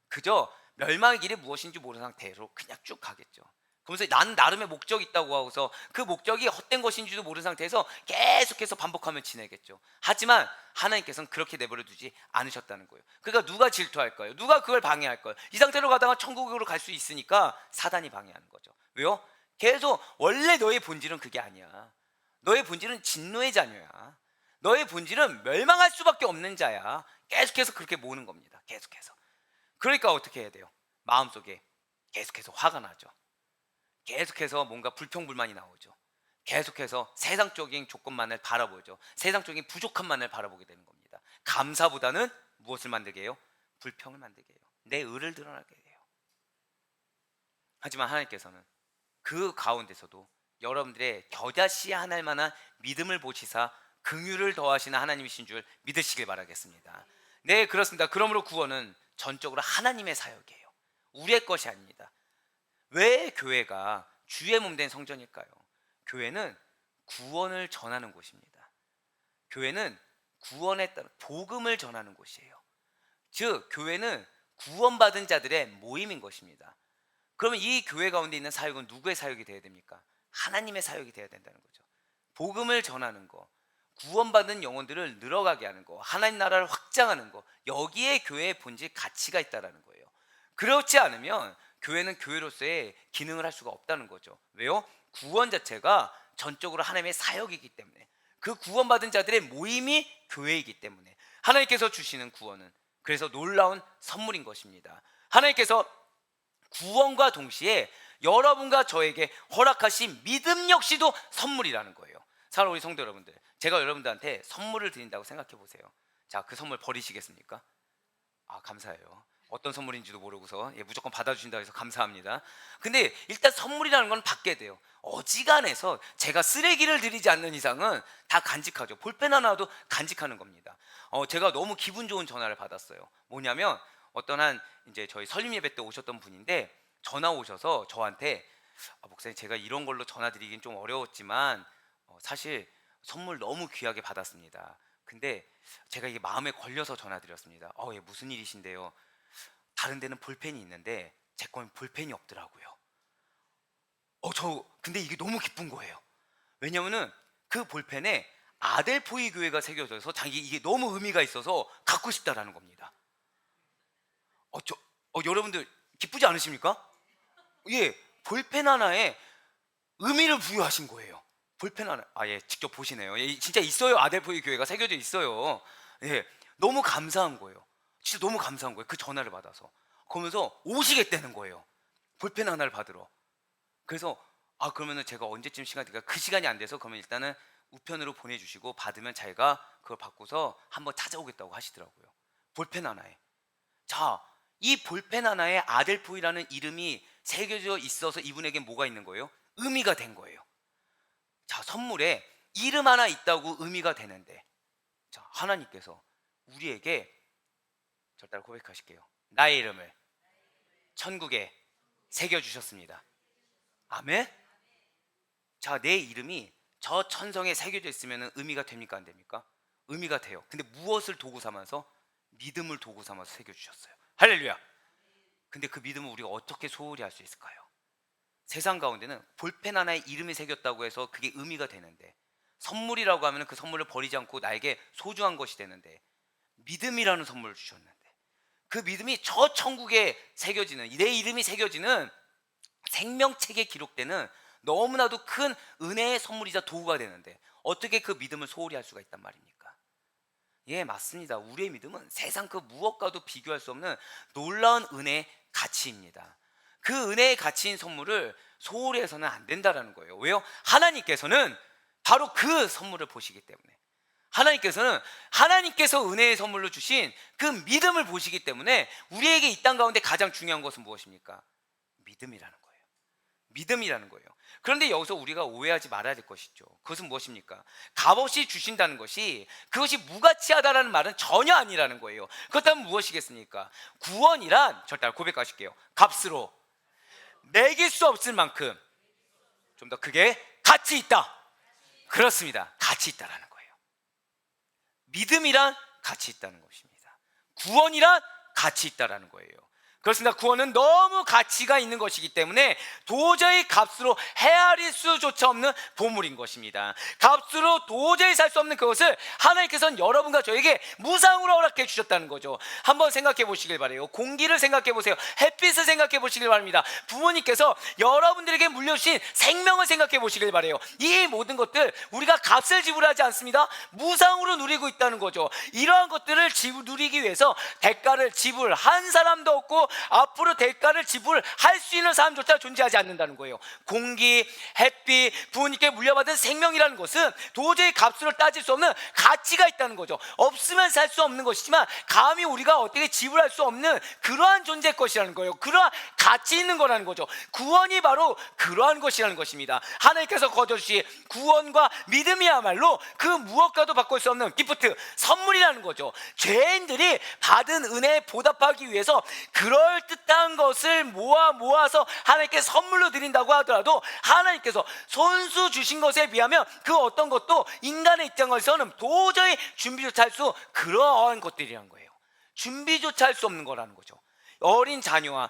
그저 멸망의 길이 무엇인지 모르는 상태로 그냥 쭉 가겠죠. 그러면서 나는 나름의 목적이 있다고 하고서 그 목적이 헛된 것인지도 모르는 상태에서 계속해서 반복하면 지내겠죠. 하지만 하나님께서는 그렇게 내버려 두지 않으셨다는 거예요. 그러니까 누가 질투할까요? 누가 그걸 방해할까요? 이 상태로 가다가 천국으로 갈 수 있으니까 사단이 방해하는 거죠. 왜요? 계속 원래 너의 본질은 그게 아니야. 너의 본질은 진노의 자녀야. 너의 본질은 멸망할 수밖에 없는 자야. 계속해서 그렇게 모으는 겁니다. 계속해서. 그러니까 어떻게 해야 돼요? 마음속에 계속해서 화가 나죠. 계속해서 뭔가 불평불만이 나오죠. 계속해서 세상적인 조건만을 바라보죠. 세상적인 부족함만을 바라보게 되는 겁니다. 감사보다는 무엇을 만들게 해요? 불평을 만들게 해요. 내 의를 드러나게 해요. 하지만 하나님께서는 그 가운데서도 여러분들의 겨자씨 하나일 만한 믿음을 보시사 긍휼을 더하시는 하나님이신 줄 믿으시길 바라겠습니다. 네, 그렇습니다. 그러므로 구원은 전적으로 하나님의 사역이에요. 우리의 것이 아닙니다. 왜 교회가 주의 몸 된 성전일까요? 교회는 구원을 전하는 곳입니다. 교회는 구원에 따른 복음을 전하는 곳이에요. 즉 교회는 구원받은 자들의 모임인 것입니다. 그러면 이 교회 가운데 있는 사역은 누구의 사역이 되어야 됩니까? 하나님의 사역이 되어야 된다는 거죠. 복음을 전하는 거, 구원받은 영혼들을 늘어가게 하는 거, 하나님 나라를 확장하는 거, 여기에 교회의 본질 가치가 있다는 거예요. 그렇지 않으면 교회는 교회로서의 기능을 할 수가 없다는 거죠. 왜요? 구원 자체가 전적으로 하나님의 사역이기 때문에, 그 구원받은 자들의 모임이 교회이기 때문에 하나님께서 주시는 구원은 그래서 놀라운 선물인 것입니다. 하나님께서 구원과 동시에 여러분과 저에게 허락하신 믿음 역시도 선물이라는 거예요. 사랑하는 우리 성도 여러분들, 제가 여러분들한테 선물을 드린다고 생각해 보세요. 자, 그 선물 버리시겠습니까? 감사해요. 어떤 선물인지도 모르고서 무조건 받아주신다고 해서 감사합니다. 근데 일단 선물이라는 건 받게 돼요. 어지간해서 제가 쓰레기를 드리지 않는 이상은 다 간직하죠. 볼펜 하나도 간직하는 겁니다. 제가 너무 기분 좋은 전화를 받았어요. 뭐냐면 어떤 한 이제 저희 설립 예배 때 오셨던 분인데 전화 오셔서 저한테 목사님, 제가 이런 걸로 전화 드리긴 좀 어려웠지만 사실 선물 너무 귀하게 받았습니다. 근데 제가 이게 마음에 걸려서 전화 드렸습니다. 예, 무슨 일이신데요? 다른 데는 볼펜이 있는데 제 건 볼펜이 없더라고요. 근데 이게 너무 기쁜 거예요. 왜냐면은 그 볼펜에 아델포이 교회가 새겨져서 자기 이게 너무 의미가 있어서 갖고 싶다라는 겁니다. 여러분들 기쁘지 않으십니까? 예, 볼펜 하나에 의미를 부여하신 거예요. 볼펜 하나, 예, 직접 보시네요. 예, 진짜 있어요. 아델포이 교회가 새겨져 있어요. 예, 너무 감사한 거예요. 진짜 너무 감사한 거예요. 그 전화를 받아서. 그러면서 오시겠다는 거예요. 볼펜 하나를 받으러. 그래서 그러면은 제가 언제쯤 시간이 될까? 그 시간이 안 돼서 그러면 일단은 우편으로 보내주시고 받으면 자기가 그걸 받고서 한번 찾아오겠다고 하시더라고요. 볼펜 하나에. 자, 이 볼펜 하나에 아델포이라는 이름이 새겨져 있어서 이분에게 뭐가 있는 거예요? 의미가 된 거예요. 자, 선물에 이름 하나 있다고 의미가 되는데, 자, 하나님께서 우리에게 저를 따라 고백하실게요. 나의 이름을 천국에 새겨주셨습니다. 아멘? 자, 내 이름이 저 천성에 새겨져 있으면 의미가 됩니까? 안 됩니까? 의미가 돼요. 근데 무엇을 도구 삼아서? 믿음을 도구 삼아서 새겨주셨어요. 할렐루야. 근데 그 믿음을 우리가 어떻게 소홀히 할 수 있을까요? 세상 가운데는 볼펜 하나에 이름이 새겼다고 해서 그게 의미가 되는데, 선물이라고 하면 그 선물을 버리지 않고 나에게 소중한 것이 되는데, 믿음이라는 선물을 주셨는데 그 믿음이 저 천국에 새겨지는, 내 이름이 새겨지는 생명책에 기록되는 너무나도 큰 은혜의 선물이자 도구가 되는데 어떻게 그 믿음을 소홀히 할 수가 있단 말입니까? 예, 맞습니다. 우리의 믿음은 세상 그 무엇과도 비교할 수 없는 놀라운 은혜의 가치입니다. 그 은혜의 가치인 선물을 소홀히 해서는 안 된다는 거예요. 왜요? 하나님께서는 바로 그 선물을 보시기 때문에, 하나님께서 은혜의 선물로 주신 그 믿음을 보시기 때문에 우리에게 이 땅 가운데 가장 중요한 것은 무엇입니까? 믿음이라는 거예요. 믿음이라는 거예요. 그런데 여기서 우리가 오해하지 말아야 될 것이 있죠. 그것은 무엇입니까? 값없이 주신다는 것이, 그것이 무가치하다라는 말은 전혀 아니라는 거예요. 그렇다면 무엇이겠습니까? 구원이란, 절대 고백하실게요, 값으로 매길 수 없을 만큼 좀 더 크게 가치 있다. 그렇습니다. 가치 있다라는 거예요. 믿음이란 가치 있다는 것입니다. 구원이란 가치 있다라는 거예요. 그렇습니다. 구원은 너무 가치가 있는 것이기 때문에 도저히 값으로 헤아릴 수조차 없는 보물인 것입니다. 값으로 도저히 살 수 없는 그것을 하나님께서는 여러분과 저에게 무상으로 허락해 주셨다는 거죠. 한번 생각해 보시길 바라요. 공기를 생각해 보세요. 햇빛을 생각해 보시길 바랍니다. 부모님께서 여러분들에게 물려주신 생명을 생각해 보시길 바라요. 이 모든 것들 우리가 값을 지불하지 않습니다. 무상으로 누리고 있다는 거죠. 이러한 것들을 누리기 위해서 대가를 지불한 사람도 없고 앞으로 대가를 지불할 수 있는 사람조차 존재하지 않는다는 거예요. 공기, 햇빛, 부모님께 물려받은 생명이라는 것은 도저히 값으로 따질 수 없는 가치가 있다는 거죠. 없으면 살 수 없는 것이지만 감히 우리가 어떻게 지불할 수 없는 그러한 존재의 것이라는 거예요. 그러한 가치 있는 거라는 거죠. 구원이 바로 그러한 것이라는 것입니다. 하나님께서 거저주신 구원과 믿음이야말로 그 무엇과도 바꿀 수 없는 기프트, 선물이라는 거죠. 죄인들이 받은 은혜에 보답하기 위해서 그럴듯한 것을 모아서 하나님께 선물로 드린다고 하더라도 하나님께서 손수 주신 것에 비하면 그 어떤 것도 인간의 입장에서는 도저히 준비조차 할 수 그러한 것들이란 거예요. 준비조차 할 수 없는 거라는 거죠. 어린 자녀와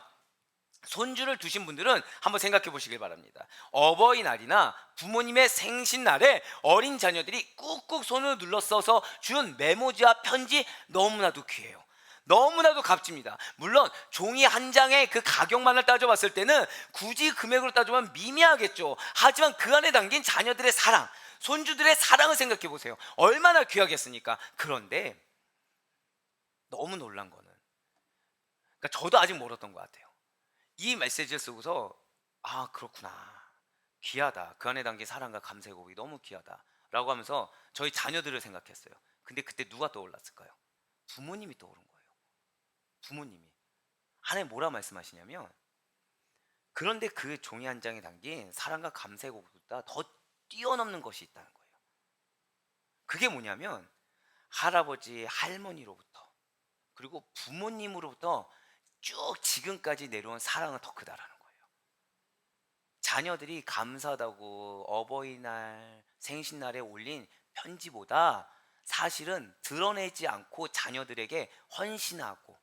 손주를 두신 분들은 한번 생각해 보시길 바랍니다. 어버이날이나 부모님의 생신날에 어린 자녀들이 꾹꾹 손을 눌러 써서 준 메모지와 편지 너무나도 귀해요. 너무나도 값집니다. 물론 종이 한 장의 그 가격만을 따져봤을 때는 굳이 금액으로 따져보면 미미하겠죠. 하지만 그 안에 담긴 자녀들의 사랑, 손주들의 사랑을 생각해 보세요. 얼마나 귀하겠습니까? 그런데 너무 놀란 거는, 그러니까 저도 아직 멀었던 것 같아요. 이 메시지를 쓰고서 그렇구나, 귀하다, 그 안에 담긴 사랑과 감사의 고백이 너무 귀하다 라고 하면서 저희 자녀들을 생각했어요. 근데 그때 누가 떠올랐을까요? 부모님이 떠오른 거예요. 부모님이. 하나님 뭐라 말씀하시냐면, 그런데 그 종이 한 장에 담긴 사랑과 감사의 고백보다 더 뛰어넘는 것이 있다는 거예요. 그게 뭐냐면 할아버지, 할머니로부터 그리고 부모님으로부터 쭉 지금까지 내려온 사랑은 더 크다라는 거예요. 자녀들이 감사하다고 어버이날, 생신날에 올린 편지보다 사실은 드러내지 않고 자녀들에게 헌신하고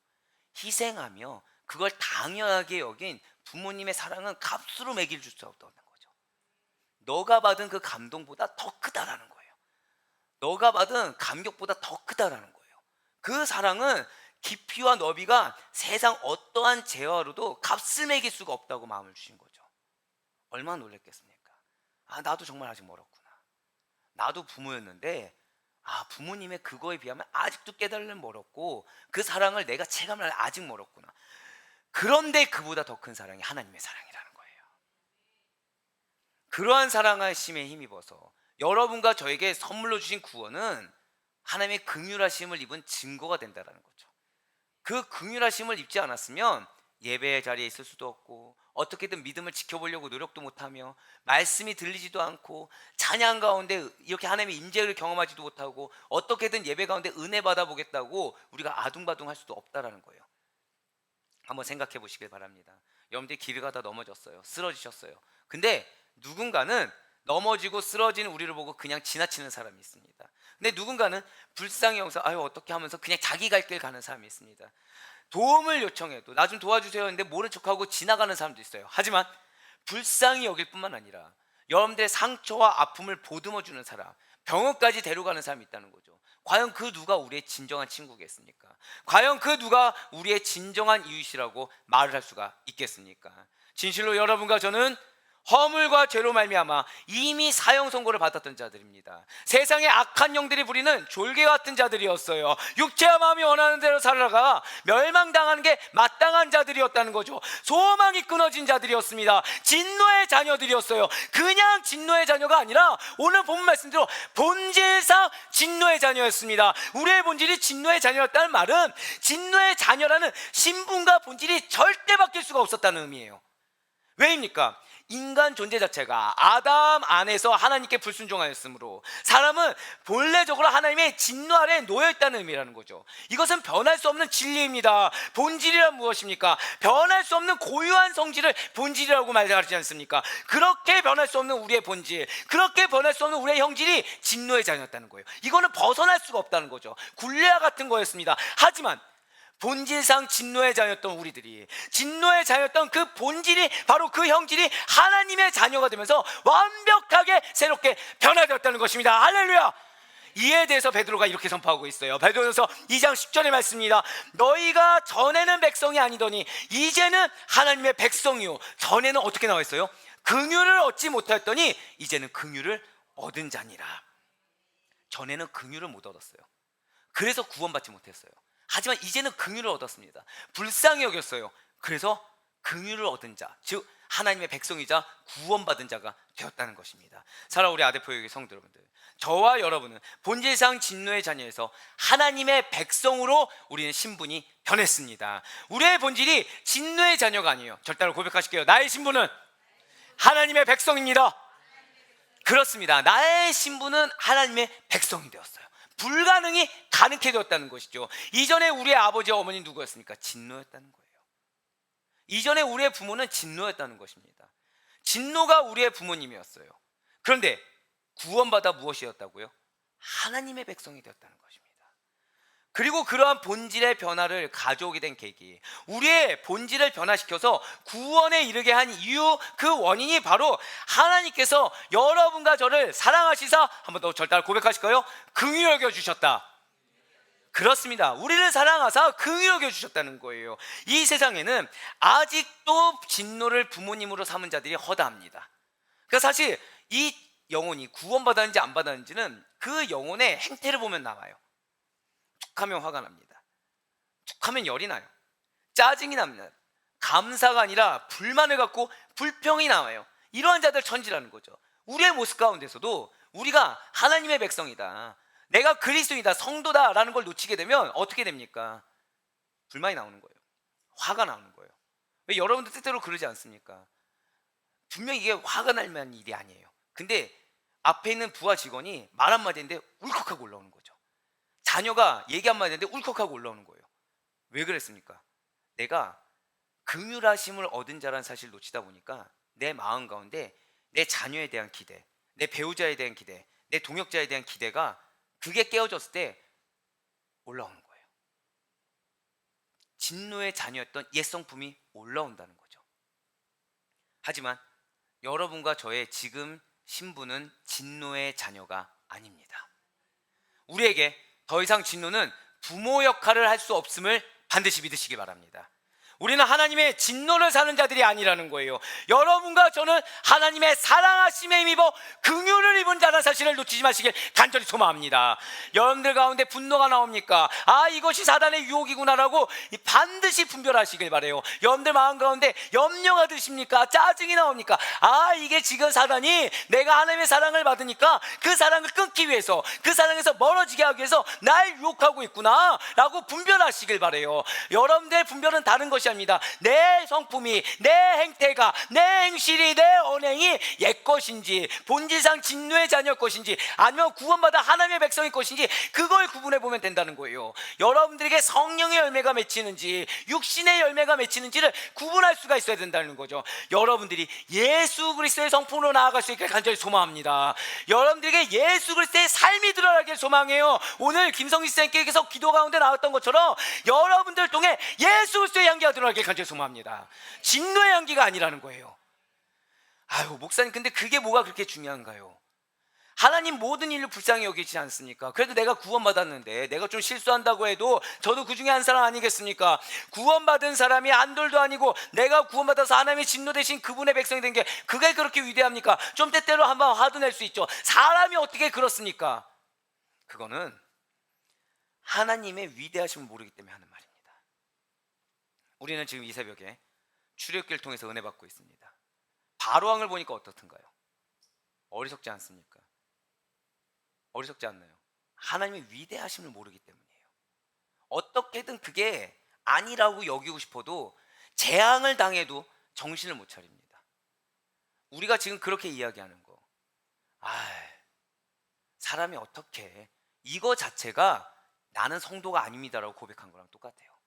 희생하며 그걸 당연하게 여긴 부모님의 사랑은 값으로 매길 수 없다는 거죠. 너가 받은 그 감동보다 더 크다라는 거예요. 너가 받은 감격보다 더 크다라는 거예요. 그 사랑은 깊이와 너비가 세상 어떠한 재화로도 값을 매길 수가 없다고 마음을 주신 거죠. 얼마나 놀랐겠습니까? 나도 정말 아직 멀었구나. 나도 부모였는데 부모님의 그거에 비하면 아직도 깨달으면 멀었고 그 사랑을 내가 체감할 아직 멀었구나. 그런데 그보다 더 큰 사랑이 하나님의 사랑이라는 거예요. 그러한 사랑하심에 힘입어서 여러분과 저에게 선물로 주신 구원은 하나님의 긍휼하심을 입은 증거가 된다는 거죠. 그 긍휼하심을 입지 않았으면 예배의 자리에 있을 수도 없고 어떻게든 믿음을 지켜보려고 노력도 못하며 말씀이 들리지도 않고 찬양 가운데 이렇게 하나님의 임재를 경험하지도 못하고 어떻게든 예배 가운데 은혜 받아보겠다고 우리가 아둥바둥할 수도 없다라는 거예요. 한번 생각해 보시길 바랍니다. 여러분들이 길을 가다 넘어졌어요. 쓰러지셨어요. 근데 누군가는 넘어지고 쓰러지는 우리를 보고 그냥 지나치는 사람이 있습니다. 근데 누군가는 불쌍히 여기서 어떻게 하면서 그냥 자기 갈 길 가는 사람이 있습니다. 도움을 요청해도 나 좀 도와주세요 했는데 모른 척하고 지나가는 사람도 있어요. 하지만 불쌍히 여길 뿐만 아니라 여러분들의 상처와 아픔을 보듬어 주는 사람, 병원까지 데려가는 사람이 있다는 거죠. 과연 그 누가 우리의 진정한 친구겠습니까? 과연 그 누가 우리의 진정한 이웃이라고 말을 할 수가 있겠습니까? 진실로 여러분과 저는 허물과 죄로 말미암아 이미 사형 선고를 받았던 자들입니다. 세상의 악한 영들이 부리는 졸개 같은 자들이었어요. 육체와 마음이 원하는 대로 살아가 멸망당하는 게 마땅한 자들이었다는 거죠. 소망이 끊어진 자들이었습니다. 진노의 자녀들이었어요. 그냥 진노의 자녀가 아니라 오늘 본 말씀대로 본질상 진노의 자녀였습니다. 우리의 본질이 진노의 자녀였다는 말은 진노의 자녀라는 신분과 본질이 절대 바뀔 수가 없었다는 의미예요. 왜입니까? 인간 존재 자체가 아담 안에서 하나님께 불순종하였으므로 사람은 본래적으로 하나님의 진노 아래에 놓여있다는 의미라는 거죠. 이것은 변할 수 없는 진리입니다. 본질이란 무엇입니까? 변할 수 없는 고유한 성질을 본질이라고 말하지 않습니까? 그렇게 변할 수 없는 우리의 본질, 그렇게 변할 수 없는 우리의 형질이 진노의 자녀였다는 거예요. 이거는 벗어날 수가 없다는 거죠. 굴레와 같은 거였습니다. 하지만 본질상 진노의 자녀였던 우리들이, 진노의 자녀였던 그 본질이, 바로 그 형질이 하나님의 자녀가 되면서 완벽하게 새롭게 변화되었다는 것입니다. 할렐루야! 이에 대해서 베드로가 이렇게 선포하고 있어요. 베드로전서 2장 10절의 말씀입니다. 너희가 전에는 백성이 아니더니 이제는 하나님의 백성이요. 전에는 어떻게 나와 있어요? 긍휼을 얻지 못하였더니 이제는 긍휼을 얻은 자니라. 전에는 긍휼을 못 얻었어요. 그래서 구원받지 못했어요. 하지만 이제는 긍휼을 얻었습니다. 불쌍히 여겼어요. 그래서 긍휼을 얻은 자, 즉 하나님의 백성이자 구원받은 자가 되었다는 것입니다. 사랑하는 우리 아대포교회 성도 여러분들, 저와 여러분은 본질상 진노의 자녀에서 하나님의 백성으로 우리는 신분이 변했습니다. 우리의 본질이 진노의 자녀가 아니에요. 절대로 고백하실게요. 나의 신분은 하나님의 백성입니다. 그렇습니다. 나의 신분은 하나님의 백성이 되었어요. 불가능이 가능케 되었다는 것이죠. 이전에 우리의 아버지와 어머니 누구였습니까? 진노였다는 거예요. 이전에 우리의 부모는 진노였다는 것입니다. 진노가 우리의 부모님이었어요. 그런데 구원받아 무엇이었다고요? 하나님의 백성이 되었다는 것입니다. 그리고 그러한 본질의 변화를 가져오게 된 계기, 우리의 본질을 변화시켜서 구원에 이르게 한 이유, 그 원인이 바로 하나님께서 여러분과 저를 사랑하시사, 한번 더 절대 고백하실까요? 긍휼히 여겨주셨다. 그렇습니다. 우리를 사랑하사 긍휼히 여겨주셨다는 거예요. 이 세상에는 아직도 진노를 부모님으로 삼은 자들이 허다합니다. 그러니까 사실 이 영혼이 구원받았는지 안 받았는지는 그 영혼의 행태를 보면 나와요. 툭하면 화가 납니다. 툭하면 열이 나요. 짜증이 납니다. 감사가 아니라 불만을 갖고 불평이 나와요. 이러한 자들 천지라는 거죠. 우리의 모습 가운데서도 우리가 하나님의 백성이다, 내가 그리스도이다, 성도다 라는 걸 놓치게 되면 어떻게 됩니까? 불만이 나오는 거예요. 화가 나오는 거예요. 왜 여러분들 뜻대로 그러지 않습니까? 분명히 이게 화가 날 만한 일이 아니에요. 근데 앞에 있는 부하 직원이 말 한마디 했는데 울컥하고 올라오는 거죠. 자녀가 얘기 한마디 했는데 울컥하고 올라오는 거예요. 왜 그랬습니까? 내가 긍휼하심을 얻은 자라는 사실을 놓치다 보니까 내 마음 가운데 내 자녀에 대한 기대, 내 배우자에 대한 기대, 내 동역자에 대한 기대가 그게 깨어졌을 때 올라오는 거예요. 진노의 자녀였던 옛 성품이 올라온다는 거죠. 하지만 여러분과 저의 지금 신분은 진노의 자녀가 아닙니다. 우리에게 더 이상 진노는 부모 역할을 할 수 없음을 반드시 믿으시기 바랍니다. 우리는 하나님의 진노를 사는 자들이 아니라는 거예요. 여러분과 저는 하나님의 사랑하심에 힘입어 긍휼을 입은 자라는 사실을 놓치지 마시길 간절히 소망합니다. 여러분들 가운데 분노가 나옵니까? 아, 이것이 사단의 유혹이구나라고 반드시 분별하시길 바라요. 여러분들 마음 가운데 염려가 드십니까? 짜증이 나옵니까? 아, 이게 지금 사단이 내가 하나님의 사랑을 받으니까 그 사랑을 끊기 위해서, 그 사랑에서 멀어지게 하기 위해서 날 유혹하고 있구나 라고 분별하시길 바라요. 여러분들의 분별은 다른 것이 합니다. 내 성품이, 내 행태가, 내 행실이, 내 언행이 옛 것인지, 본질상 진노의 자녀 것인지, 아니면 구원받아 하나님의 백성의 것인지, 그걸 구분해 보면 된다는 거예요. 여러분들에게 성령의 열매가 맺히는지 육신의 열매가 맺히는지를 구분할 수가 있어야 된다는 거죠. 여러분들이 예수 그리스도의 성품으로 나아갈 수 있게 간절히 소망합니다. 여러분들에게 예수 그리스도의 삶이 드러나길 소망해요. 오늘 김성희 선생님께서 기도 가운데 나왔던 것처럼 여러분들 통해 예수 그리스도의 향기가 드러나게 간절히 소망합니다. 진노의 향기가 아니라는 거예요. 아유, 목사님, 근데 그게 뭐가 그렇게 중요한가요? 하나님 모든 일을 불쌍히 여기지 않습니까? 그래도 내가 구원받았는데 내가 좀 실수한다고 해도 저도 그 중에 한 사람 아니겠습니까? 구원받은 사람이 안돌도 아니고 내가 구원받아서 하나님의 진노 대신 그분의 백성이 된 게 그게 그렇게 위대합니까? 좀 때때로 한번 화도 낼 수 있죠. 사람이 어떻게 그렇습니까? 그거는 하나님의 위대하심을 모르기 때문에 하는 말입니다. 우리는 지금 이 새벽에 출애굽기를 통해서 은혜 받고 있습니다. 바로왕을 보니까 어떻든가요? 어리석지 않습니까? 어리석지 않나요? 하나님의 위대하심을 모르기 때문이에요. 어떻게든 그게 아니라고 여기고 싶어도 재앙을 당해도 정신을 못 차립니다. 우리가 지금 그렇게 이야기하는 거, 사람이 어떻게, 이거 자체가 나는 성도가 아닙니다라고 고백한 거랑 똑같아요.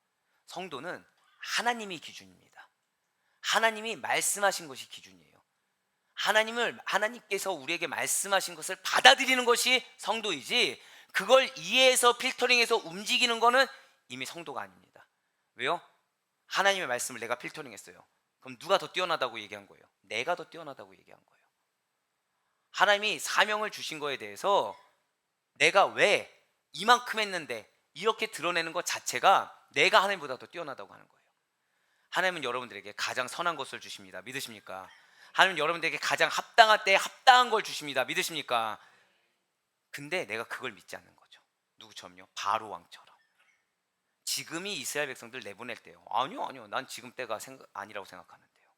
성도는 하나님이 기준입니다. 하나님이 말씀하신 것이 기준이에요. 하나님께서 우리에게 말씀하신 것을 받아들이는 것이 성도이지, 그걸 이해해서 필터링해서 움직이는 거는 이미 성도가 아닙니다. 왜요? 하나님의 말씀을 내가 필터링했어요. 그럼 누가 더 뛰어나다고 얘기한 거예요? 내가 더 뛰어나다고 얘기한 거예요. 하나님이 사명을 주신 거에 대해서 내가 왜 이만큼 했는데 이렇게 드러내는 것 자체가 내가 하나님보다 더 뛰어나다고 하는 거예요. 하나님은 여러분들에게 가장 선한 것을 주십니다. 믿으십니까? 하나님은 여러분들에게 가장 합당할 때 합당한 걸 주십니다. 믿으십니까? 근데 내가 그걸 믿지 않는 거죠. 누구처럼요? 바로왕처럼. 지금이 이스라엘 백성들 내보낼 때요. 아니요, 아니요. 난 지금 때가 아니라고 생각하는데요.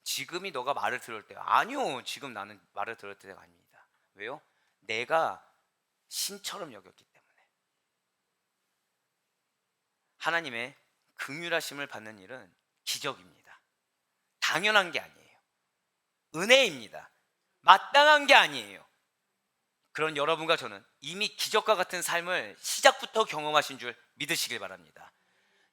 지금이 너가 말을 들을 때요. 아니요, 지금 나는 말을 들을 때가 아닙니다. 왜요? 내가 신처럼 여겼기 때문에. 하나님의 긍휼하심을 받는 일은 기적입니다. 당연한 게 아니에요. 은혜입니다. 마땅한 게 아니에요. 그런 여러분과 저는 이미 기적과 같은 삶을 시작부터 경험하신 줄 믿으시길 바랍니다.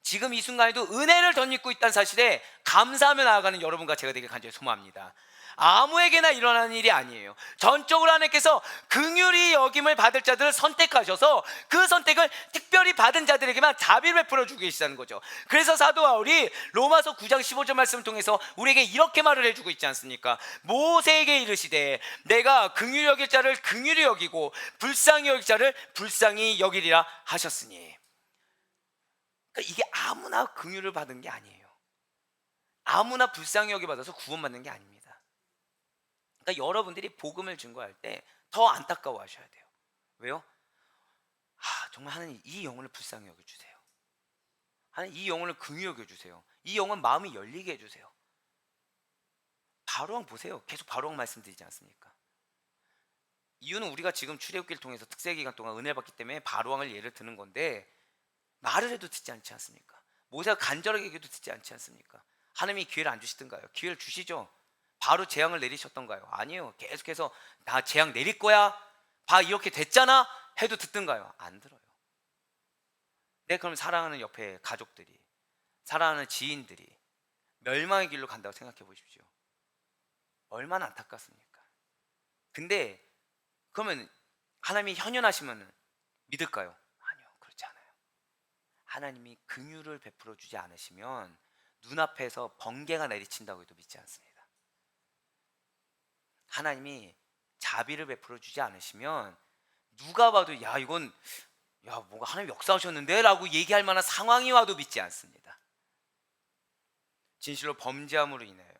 지금 이 순간에도 은혜를 덧입고 있다는 사실에 감사하며 나아가는 여러분과 제가 되길 간절히 소망합니다. 아무에게나 일어나는 일이 아니에요. 전적으로 하나님께서 긍휼히 여김을 받을 자들을 선택하셔서 그 선택을 특별히 받은 자들에게만 자비를 베풀어 주고 계시다는 거죠. 그래서 사도 바울이 로마서 9장 15절 말씀을 통해서 우리에게 이렇게 말을 해주고 있지 않습니까? 모세에게 이르시되 내가 긍휼히 여길 자를 긍휼히 여기고 불쌍히 여길 자를 불쌍히 여기리라 하셨으니. 그러니까 이게 아무나 긍휼을 받은 게 아니에요. 아무나 불쌍히 여기 받아서 구원받는 게 아닙니다. 그러니까 여러분들이 복음을 증거할 때 더 안타까워 하셔야 돼요. 왜요? 정말 하나님 이 영혼을 불쌍히 여겨주세요. 하나님 이 영혼을 긍휼히 여겨주세요. 이 영혼 마음이 열리게 해주세요. 바로왕 보세요. 계속 바로왕 말씀드리지 않습니까? 이유는 우리가 지금 출애굽기를 통해서 특세 기간 동안 은혜를 받기 때문에 바로왕을 예를 드는 건데, 말을 해도 듣지 않지 않습니까? 모세가 간절하게 얘기해도 듣지 않지 않습니까? 하나님이 기회를 안 주시던가요? 기회를 주시죠. 바로 재앙을 내리셨던가요? 아니에요. 계속해서 나 재앙 내릴 거야, 봐 이렇게 됐잖아 해도 듣던가요? 안 들어요. 네, 그럼 사랑하는 옆에 가족들이, 사랑하는 지인들이 멸망의 길로 간다고 생각해 보십시오. 얼마나 안타깝습니까? 근데 그러면 하나님이 현현하시면 믿을까요? 아니요, 그렇지 않아요. 하나님이 긍휼을 베풀어 주지 않으시면 눈앞에서 번개가 내리친다고 해도 믿지 않습니다. 하나님이 자비를 베풀어 주지 않으시면 누가 봐도 야 이건 뭔가 하나님 역사하셨는데 라고 얘기할 만한 상황이 와도 믿지 않습니다. 진실로 범죄함으로 인하여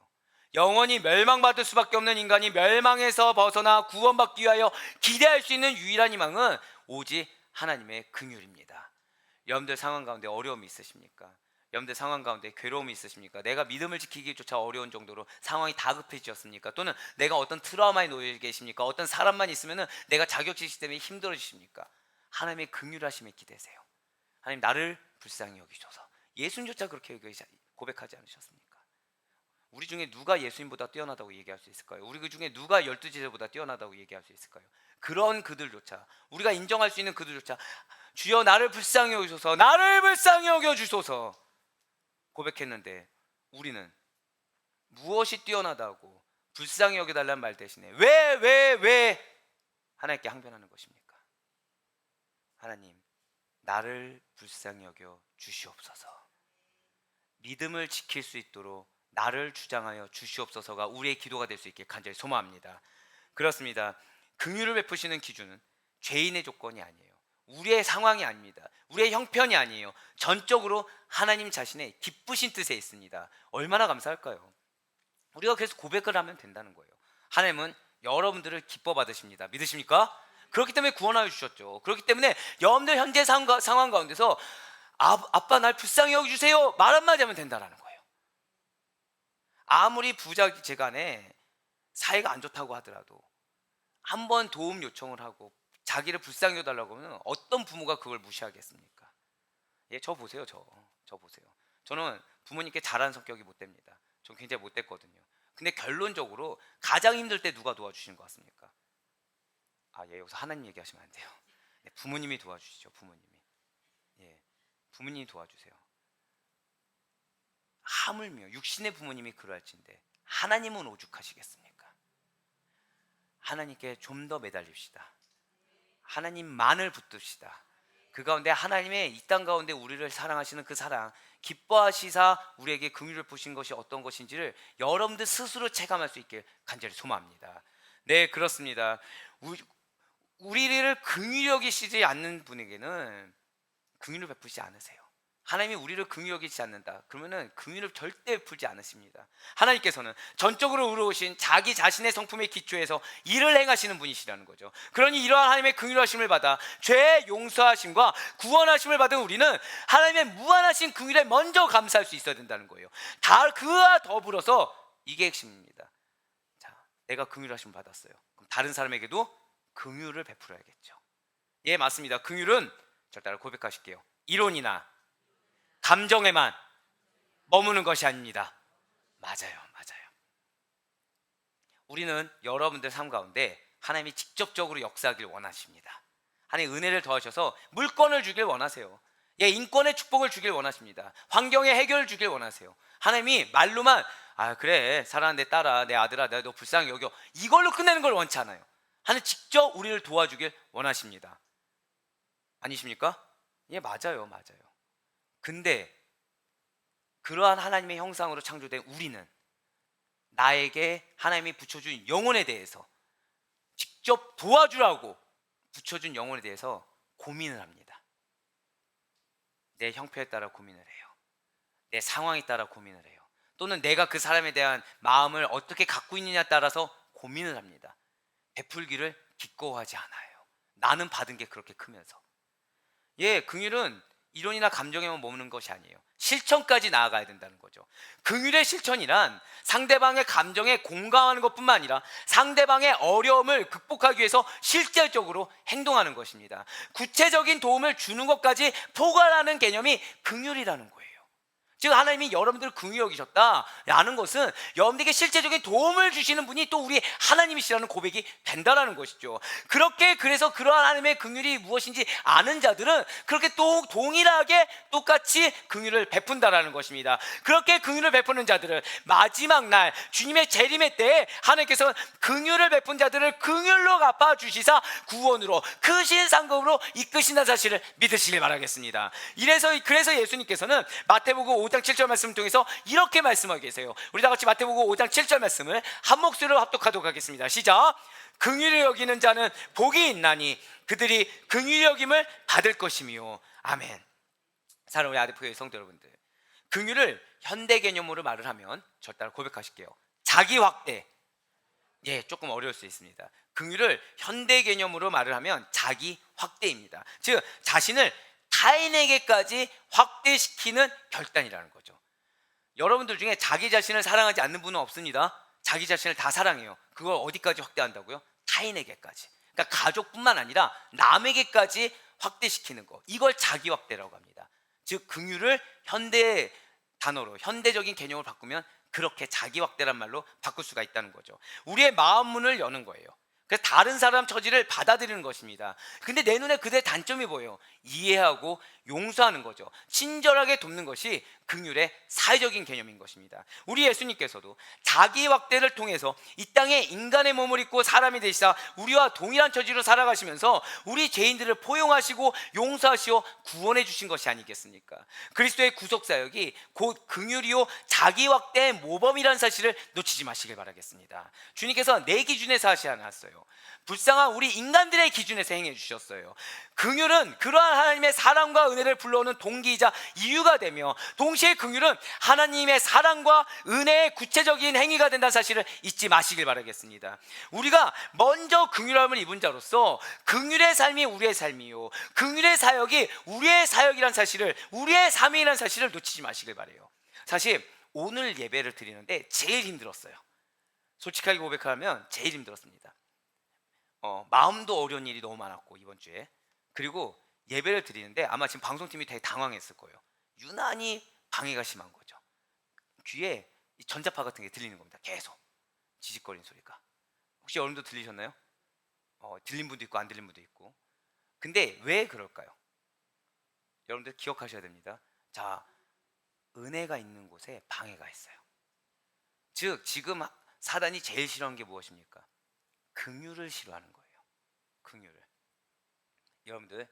영원히 멸망받을 수밖에 없는 인간이 멸망에서 벗어나 구원받기 위하여 기대할 수 있는 유일한 희망은 오직 하나님의 긍휼입니다. 여러분들 상황 가운데 어려움이 있으십니까? 여러분들 상황 가운데 괴로움이 있으십니까? 내가 믿음을 지키기조차 어려운 정도로 상황이 다급해지셨습니까? 또는 내가 어떤 트라우마에 놓여 계십니까? 어떤 사람만 있으면 내가 자격지심 때문에 힘들어지십니까? 하나님의 긍휼하심에 기대세요. 하나님 나를 불쌍히 여기소서. 예수님조차 그렇게 고백하지 않으셨습니까? 우리 중에 누가 예수님보다 뛰어나다고 얘기할 수 있을까요? 우리 그 중에 누가 12제자보다 뛰어나다고 얘기할 수 있을까요? 그런 그들조차, 우리가 인정할 수 있는 그들조차 주여 나를 불쌍히 여기소서, 나를 불쌍히 여겨주소서 고백했는데, 우리는 무엇이 뛰어나다고 불쌍히 여겨달라는 말 대신에 왜 하나님께 항변하는 것입니까? 하나님 나를 불쌍히 여겨 주시옵소서. 믿음을 지킬 수 있도록 나를 주장하여 주시옵소서가 우리의 기도가 될 수 있게 간절히 소망합니다. 그렇습니다. 긍휼을 베푸시는 기준은 죄인의 조건이 아니에요. 우리의 상황이 아닙니다. 우리의 형편이 아니에요. 전적으로 하나님 자신의 기쁘신 뜻에 있습니다. 얼마나 감사할까요? 우리가 그래서 고백을 하면 된다는 거예요. 하나님은 여러분들을 기뻐 받으십니다. 믿으십니까? 그렇기 때문에 구원하여 주셨죠. 그렇기 때문에 여러분들 현재 상황 가운데서 아빠 날 불쌍히 여기주세요 말 한마디 하면 된다는 거예요. 아무리 부자지간에 사이가 안 좋다고 하더라도 한번 도움 요청을 하고 자기를 불쌍히 여달라고 하면 어떤 부모가 그걸 무시하겠습니까? 예, 저 보세요. 저 보세요. 저는 부모님께 잘하는 성격이 못 됩니다. 전 굉장히 못 됐거든요. 근데 결론적으로 가장 힘들 때 누가 도와주시는 것 같습니까? 예, 여기서 하나님 얘기하시면 안 돼요. 네, 부모님이 도와주시죠. 부모님이. 예, 부모님이 도와주세요. 하물며 육신의 부모님이 그러할진데 하나님은 오죽하시겠습니까? 하나님께 좀 더 매달립시다. 하나님만을 붙듭시다. 그 가운데 하나님의 이 땅 가운데 우리를 사랑하시는 그 사랑, 기뻐하시사 우리에게 긍휼을 보신 것이 어떤 것인지를 여러분들 스스로 체감할 수 있게 간절히 소망합니다. 네, 그렇습니다. 우리를 긍휼히 여기시지 않는 분에게는 긍휼을 베푸시지 않으세요. 하나님이 우리를 긍휼히 여기지 않는다. 그러면은 긍휼을 절대 베풀지 않으십니다. 하나님께서는 전적으로 의로우신 자기 자신의 성품에 기초해서 일을 행하시는 분이시라는 거죠. 그러니 이러한 하나님의 긍휼하심을 받아 죄의 용서하심과 구원하심을 받은 우리는 하나님의 무한하신 긍휼에 먼저 감사할 수 있어야 된다는 거예요. 다 그와 더불어서 이게 핵심입니다. 자, 내가 긍휼하심을 받았어요. 그럼 다른 사람에게도 긍휼을 베풀어야겠죠. 예, 맞습니다. 긍휼은 절 따라 고백하실게요. 이론이나 감정에만 머무는 것이 아닙니다. 맞아요, 맞아요. 우리는 여러분들 삶 가운데 하나님이 직접적으로 역사하길 원하십니다. 하나님 은혜를 더하셔서 물건을 주길 원하세요. 예, 인권의 축복을 주길 원하십니다. 환경의 해결을 주길 원하세요. 하나님이 말로만 그래 사랑하는 내 딸아, 내 아들아, 내가 너 불쌍히 여겨, 이걸로 끝내는 걸 원치 않아요. 하나님 직접 우리를 도와주길 원하십니다. 아니십니까? 예, 맞아요, 맞아요. 근데 그러한 하나님의 형상으로 창조된 우리는 나에게 하나님이 붙여준 영혼에 대해서, 직접 도와주라고 붙여준 영혼에 대해서 고민을 합니다. 내 형편에 따라 고민을 해요. 내 상황에 따라 고민을 해요. 또는 내가 그 사람에 대한 마음을 어떻게 갖고 있느냐에 따라서 고민을 합니다. 베풀기를 기꺼워하지 않아요. 나는 받은 게 그렇게 크면서. 예, 긍휼은 이론이나 감정에만 머무는 것이 아니에요. 실천까지 나아가야 된다는 거죠. 긍휼의 실천이란 상대방의 감정에 공감하는 것뿐만 아니라 상대방의 어려움을 극복하기 위해서 실질적으로 행동하는 것입니다. 구체적인 도움을 주는 것까지 포괄하는 개념이 긍휼이라는 거예요. 즉 하나님이 여러분들을 긍휼히 여기셨다라는 것은 여러분들에게 실제적인 도움을 주시는 분이 또 우리 하나님이시라는 고백이 된다라는 것이죠. 그래서 그러한 하나님의 긍휼이 무엇인지 아는 자들은 그렇게 또 동일하게 똑같이 긍휼을 베푼다라는 것입니다. 그렇게 긍휼을 베푸는 자들은 마지막 날 주님의 재림의 때에 하나님께서 긍휼을 베푼 자들을 긍휼로 갚아 주시사 구원으로 크신 상급으로 이끄신다는 사실을 믿으시길 바라겠습니다. 그래서 예수님께서는 마태복음 5장 7절 말씀을 통해서 이렇게 말씀하고 계세요. 우리 다 같이 마태복음 5장 7절 말씀을 한 목소리로 합독하도록 하겠습니다. 시작. 긍휼히 여기는 자는 복이 있나니 그들이 긍휼히 여김을 받을 것이며. 아멘. 사랑하는 우리 아드프의 성도 여러분들, 긍휼을 현대 개념으로 말을 하면 저 따라 고백하실게요. 자기 확대. 예, 조금 어려울 수 있습니다. 긍휼을 현대 개념으로 말을 하면 자기 확대입니다. 즉 자신을 타인에게까지 확대시키는 결단이라는 거죠. 여러분들 중에 자기 자신을 사랑하지 않는 분은 없습니다. 자기 자신을 다 사랑해요. 그걸 어디까지 확대한다고요? 타인에게까지. 그러니까 가족뿐만 아니라 남에게까지 확대시키는 거, 이걸 자기 확대라고 합니다. 즉 긍휼을 현대 단어로, 현대적인 개념을 바꾸면 그렇게 자기 확대란 말로 바꿀 수가 있다는 거죠. 우리의 마음 문을 여는 거예요. 그래서 다른 사람 처지를 받아들이는 것입니다. 근데 내 눈에 그들의 단점이 보여요. 이해하고 용서하는 거죠. 친절하게 돕는 것이 긍휼의 사회적인 개념인 것입니다. 우리 예수님께서도 자기 확대를 통해서 이 땅에 인간의 몸을 입고 사람이 되시사 우리와 동일한 처지로 살아가시면서 우리 죄인들을 포용하시고 용서하시어 구원해 주신 것이 아니겠습니까? 그리스도의 구속사역이 곧 긍휼이요 자기 확대의 모범이라는 사실을 놓치지 마시길 바라겠습니다. 주님께서 내 기준에서 하시지 않았어요. 불쌍한 우리 인간들의 기준에서 행해 주셨어요. 긍휼은 그러한 하나님의 사랑과 은혜를 불러오는 동기이자 이유가 되며, 동시에 긍휼은 하나님의 사랑과 은혜의 구체적인 행위가 된다는 사실을 잊지 마시길 바라겠습니다. 우리가 먼저 긍휼함을 입은 자로서 긍휼의 삶이 우리의 삶이요 긍휼의 사역이 우리의 사역이란 사실을, 우리의 삶이라는 사실을 놓치지 마시길 바라요. 사실 오늘 예배를 드리는데 제일 힘들었어요. 솔직하게 고백하면 제일 힘들었습니다. 마음도 어려운 일이 너무 많았고 이번 주에, 그리고 예배를 드리는데 아마 지금 방송팀이 되게 당황했을 거예요. 유난히 방해가 심한 거죠. 귀에 전자파 같은 게 들리는 겁니다. 계속 지직거리는 소리가. 혹시 여러분도 들리셨나요? 들린 분도 있고 안 들린 분도 있고. 근데 왜 그럴까요? 여러분들 기억하셔야 됩니다. 자, 은혜가 있는 곳에 방해가 있어요. 즉 지금 사단이 제일 싫어하는 게 무엇입니까? 긍휼을 싫어하는 거예요. 긍휼을. 여러분들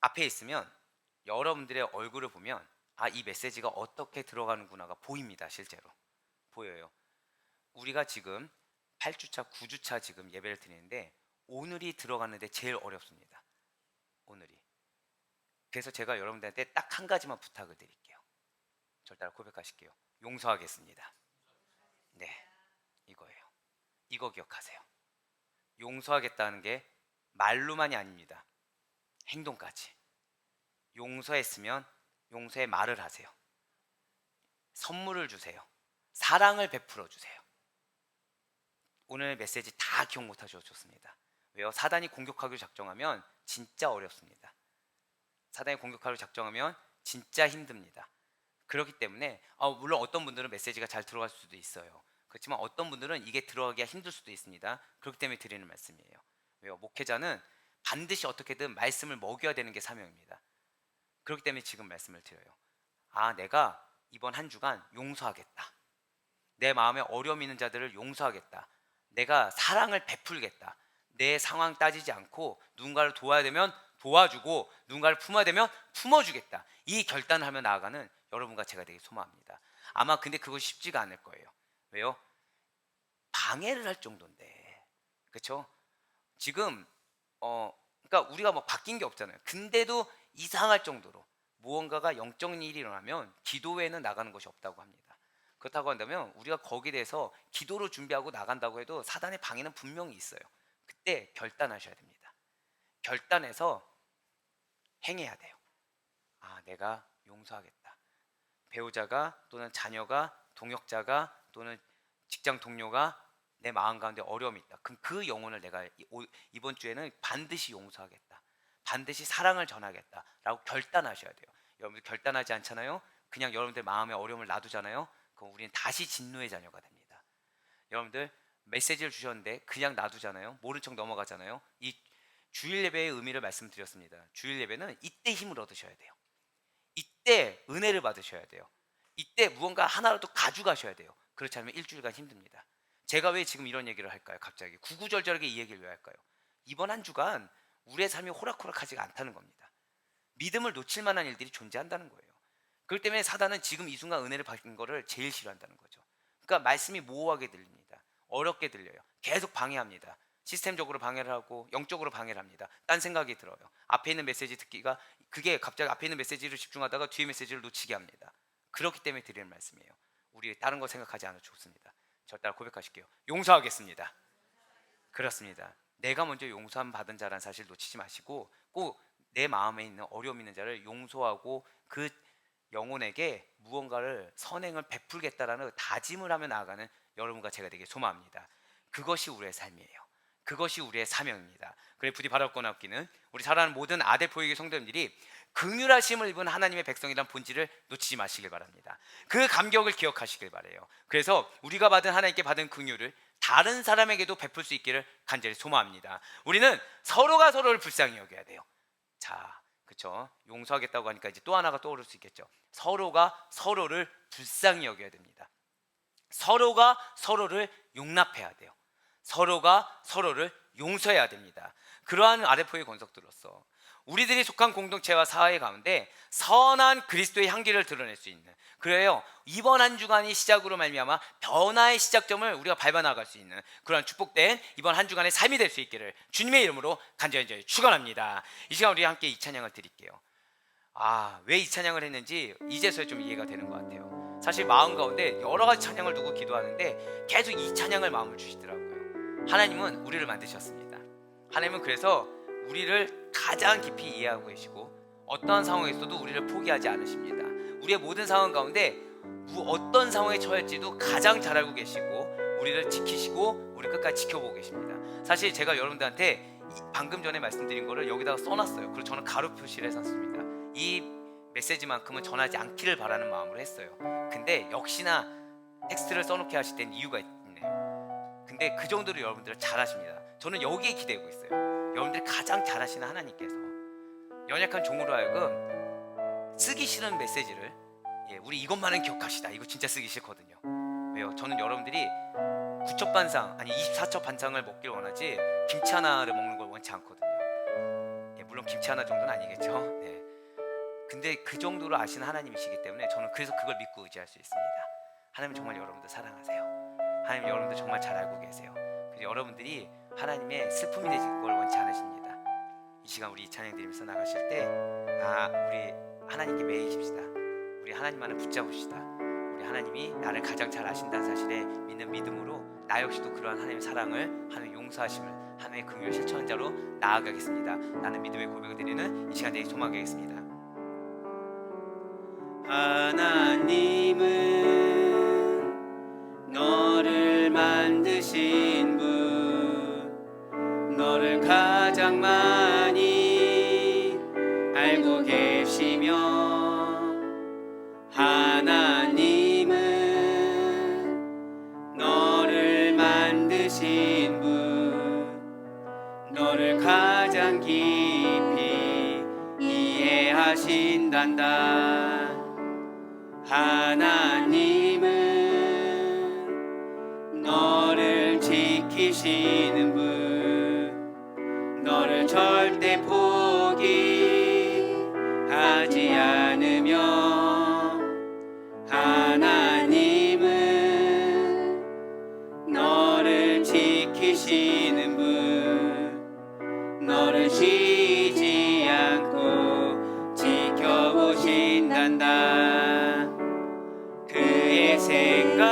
앞에 있으면 여러분들의 얼굴을 보면 이 메시지가 어떻게 들어가는구나가 보입니다. 실제로 보여요. 우리가 지금 8주차 9주차 지금 예배를 드리는데 오늘이 들어가는데 제일 어렵습니다. 오늘이. 그래서 제가 여러분들한테 딱 한 가지만 부탁을 드릴게요. 저를 따라 고백하실게요. 용서하겠습니다. 네, 이거예요. 이거 기억하세요. 용서하겠다는 게 말로만이 아닙니다. 행동까지. 용서했으면 용서의 말을 하세요. 선물을 주세요. 사랑을 베풀어 주세요. 오늘 메시지 다 기억 못하셔도 좋습니다. 왜요? 사단이 공격하기로 작정하면 진짜 어렵습니다. 사단이 공격하기로 작정하면 진짜 힘듭니다. 그렇기 때문에 물론 어떤 분들은 메시지가 잘 들어갈 수도 있어요. 그렇지만 어떤 분들은 이게 들어가기가 힘들 수도 있습니다. 그렇기 때문에 드리는 말씀이에요. 왜요? 목회자는 반드시 어떻게든 말씀을 먹여야 되는 게 사명입니다. 그렇기 때문에 지금 말씀을 드려요. 내가 이번 한 주간 용서하겠다. 내 마음에 어려움 있는 자들을 용서하겠다. 내가 사랑을 베풀겠다. 내 상황 따지지 않고 누군가를 도와야 되면 도와주고 누군가를 품어야 되면 품어주겠다. 이 결단을 하며 나아가는 여러분과 제가 되게 소망합니다. 아마 근데 그것이 쉽지가 않을 거예요. 왜요? 방해를 할 정도인데, 그렇죠? 지금 그러니까 우리가 뭐 바뀐 게 없잖아요. 근데도 이상할 정도로 무언가가 영적인 일이 일어나면 기도 외에는 나가는 것이 없다고 합니다. 그렇다고 한다면 우리가 거기에 대해서 기도로 준비하고 나간다고 해도 사단의 방해는 분명히 있어요. 그때 결단하셔야 됩니다. 결단해서 행해야 돼요. 내가 용서하겠다. 배우자가 또는 자녀가, 동역자가 또는 직장 동료가 내 마음 가운데 어려움이 있다. 그럼 그 영혼을 내가 이번 주에는 반드시 용서하겠다. 반드시 사랑을 전하겠다 라고 결단하셔야 돼요. 여러분들 결단하지 않잖아요. 그냥 여러분들 마음에 어려움을 놔두잖아요. 그럼 우리는 다시 진노의 자녀가 됩니다. 여러분들 메시지를 주셨는데 그냥 놔두잖아요. 모른 척 넘어가잖아요. 이 주일 예배의 의미를 말씀드렸습니다. 주일 예배는 이때 힘을 얻으셔야 돼요. 이때 은혜를 받으셔야 돼요. 이때 무언가 하나라도 가져가셔야 돼요. 그렇지 않으면 일주일간 힘듭니다. 제가 왜 지금 이런 얘기를 할까요? 갑자기 구구절절하게 이 얘기를 왜 할까요? 이번 한 주간 우리의 삶이 호락호락하지가 않다는 겁니다. 믿음을 놓칠 만한 일들이 존재한다는 거예요. 그렇기 때문에 사단은 지금 이 순간 은혜를 받는 거를 제일 싫어한다는 거죠. 그러니까 말씀이 모호하게 들립니다. 어렵게 들려요. 계속 방해합니다. 시스템적으로 방해를 하고 영적으로 방해를 합니다. 딴 생각이 들어요. 앞에 있는 메시지 듣기가 그게 갑자기 앞에 있는 메시지를 집중하다가 뒤에 메시지를 놓치게 합니다. 그렇기 때문에 드리는 말씀이에요. 우리 다른 거 생각하지 않아도 좋습니다. 저 따라 고백하실게요. 용서하겠습니다. 그렇습니다. 내가 먼저 용서함 받은 자라는 사실 놓치지 마시고 꼭 내 마음에 있는 어려움 있는 자를 용서하고 그 영혼에게 무언가를 선행을 베풀겠다라는 다짐을 하며 나아가는 여러분과 제가 되게 소망합니다. 그것이 우리의 삶이에요. 그것이 우리의 사명입니다. 그래 부디 바라보고 없기는 우리 사랑하는 모든 아델포이기 성도님들이 긍휼하심을 입은 하나님의 백성이란 본질을 놓치지 마시길 바랍니다. 그 감격을 기억하시길 바라요. 그래서 우리가 받은 하나님께 받은 긍휼을 다른 사람에게도 베풀 수 있기를 간절히 소망합니다. 우리는 서로가 서로를 불쌍히 여겨야 돼요. 자, 그렇죠? 용서하겠다고 하니까 이제 또 하나가 떠오를 수 있겠죠. 서로가 서로를 불쌍히 여겨야 됩니다. 서로가 서로를 용납해야 돼요. 서로가 서로를 용서해야 됩니다. 그러한 아레포의 권속들로서 우리들이 속한 공동체와 사회 가운데 선한 그리스도의 향기를 드러낼 수 있는, 그래요, 이번 한 주간이 시작으로 말미암아 변화의 시작점을 우리가 밟아 나갈 수 있는 그런 축복된 이번 한 주간의 삶이 될 수 있기를 주님의 이름으로 간절히 축원합니다. 이 시간 우리 함께 이 찬양을 드릴게요. 왜 이 찬양을 했는지 이제서야 좀 이해가 되는 것 같아요. 사실 마음 가운데 여러 가지 찬양을 두고 기도하는데 계속 이 찬양을 마음을 주시더라고요. 하나님은 우리를 만드셨습니다. 하나님은 그래서 우리를 가장 깊이 이해하고 계시고 어떠한 상황에 있어도 우리를 포기하지 않으십니다. 우리의 모든 상황 가운데 어떤 상황에 처할지도 가장 잘 알고 계시고 우리를 지키시고 우리 끝까지 지켜보고 계십니다. 사실 제가 여러분들한테 방금 전에 말씀드린 거를 여기다가 써놨어요. 그리고 저는 가로 표시를 해놨습니다. 이 메시지만큼은 전하지 않기를 바라는 마음으로 했어요. 근데 역시나 텍스트를 써놓게 하실 땐 이유가 있네요. 근데 그 정도로 여러분들은 잘하십니다. 저는 여기에 기대고 있어요. 여러분들이 가장 잘하시는 하나님께서 연약한 종으로 하여금 쓰기 싫은 메시지를 우리 이것만은 기억합시다. 이거 진짜 쓰기 싫거든요. 왜요? 저는 여러분들이 9첩 반상 아니 24첩 반상을 먹길 원하지 김치 하나를 먹는 걸 원치 않거든요. 물론 김치 하나 정도는 아니겠죠. 근데 그 정도로 아시는 하나님이시기 때문에 저는 그래서 그걸 믿고 의지할 수 있습니다. 하나님 정말 여러분들 사랑하세요. 하나님 여러분들 정말 잘 알고 계세요. 그래서 여러분들이 하나님의 슬픔이 되실 걸 원치 않으십니다. 이 시간 우리 찬양 드리면서 나가실 때 우리 하나님께 매이십시다. 우리 하나님만을 붙잡읍시다. 우리 하나님이 나를 가장 잘 아신다는 사실에 믿는 믿음으로 나 역시도 그러한 하나님의 사랑을, 하나님의 용서하심을, 하나님의 긍휼을 실천하는 자로 나아가겠습니다. 나는 믿음의 고백을 드리는 이 시간 되기 소망하겠습니다. 하나님은 너를 만드신 분, 너를 가장 많이 알고 계시며, 하나님은 너를 만드신 분, 너를 가장 깊이 이해하신단다. 하나님은 너를 지키시는 분, 너를 절대 포기하지 않으며, 하나님은 너를 지키시는 분, 너를 쉬지 않고 지켜보신단다. 그의 생각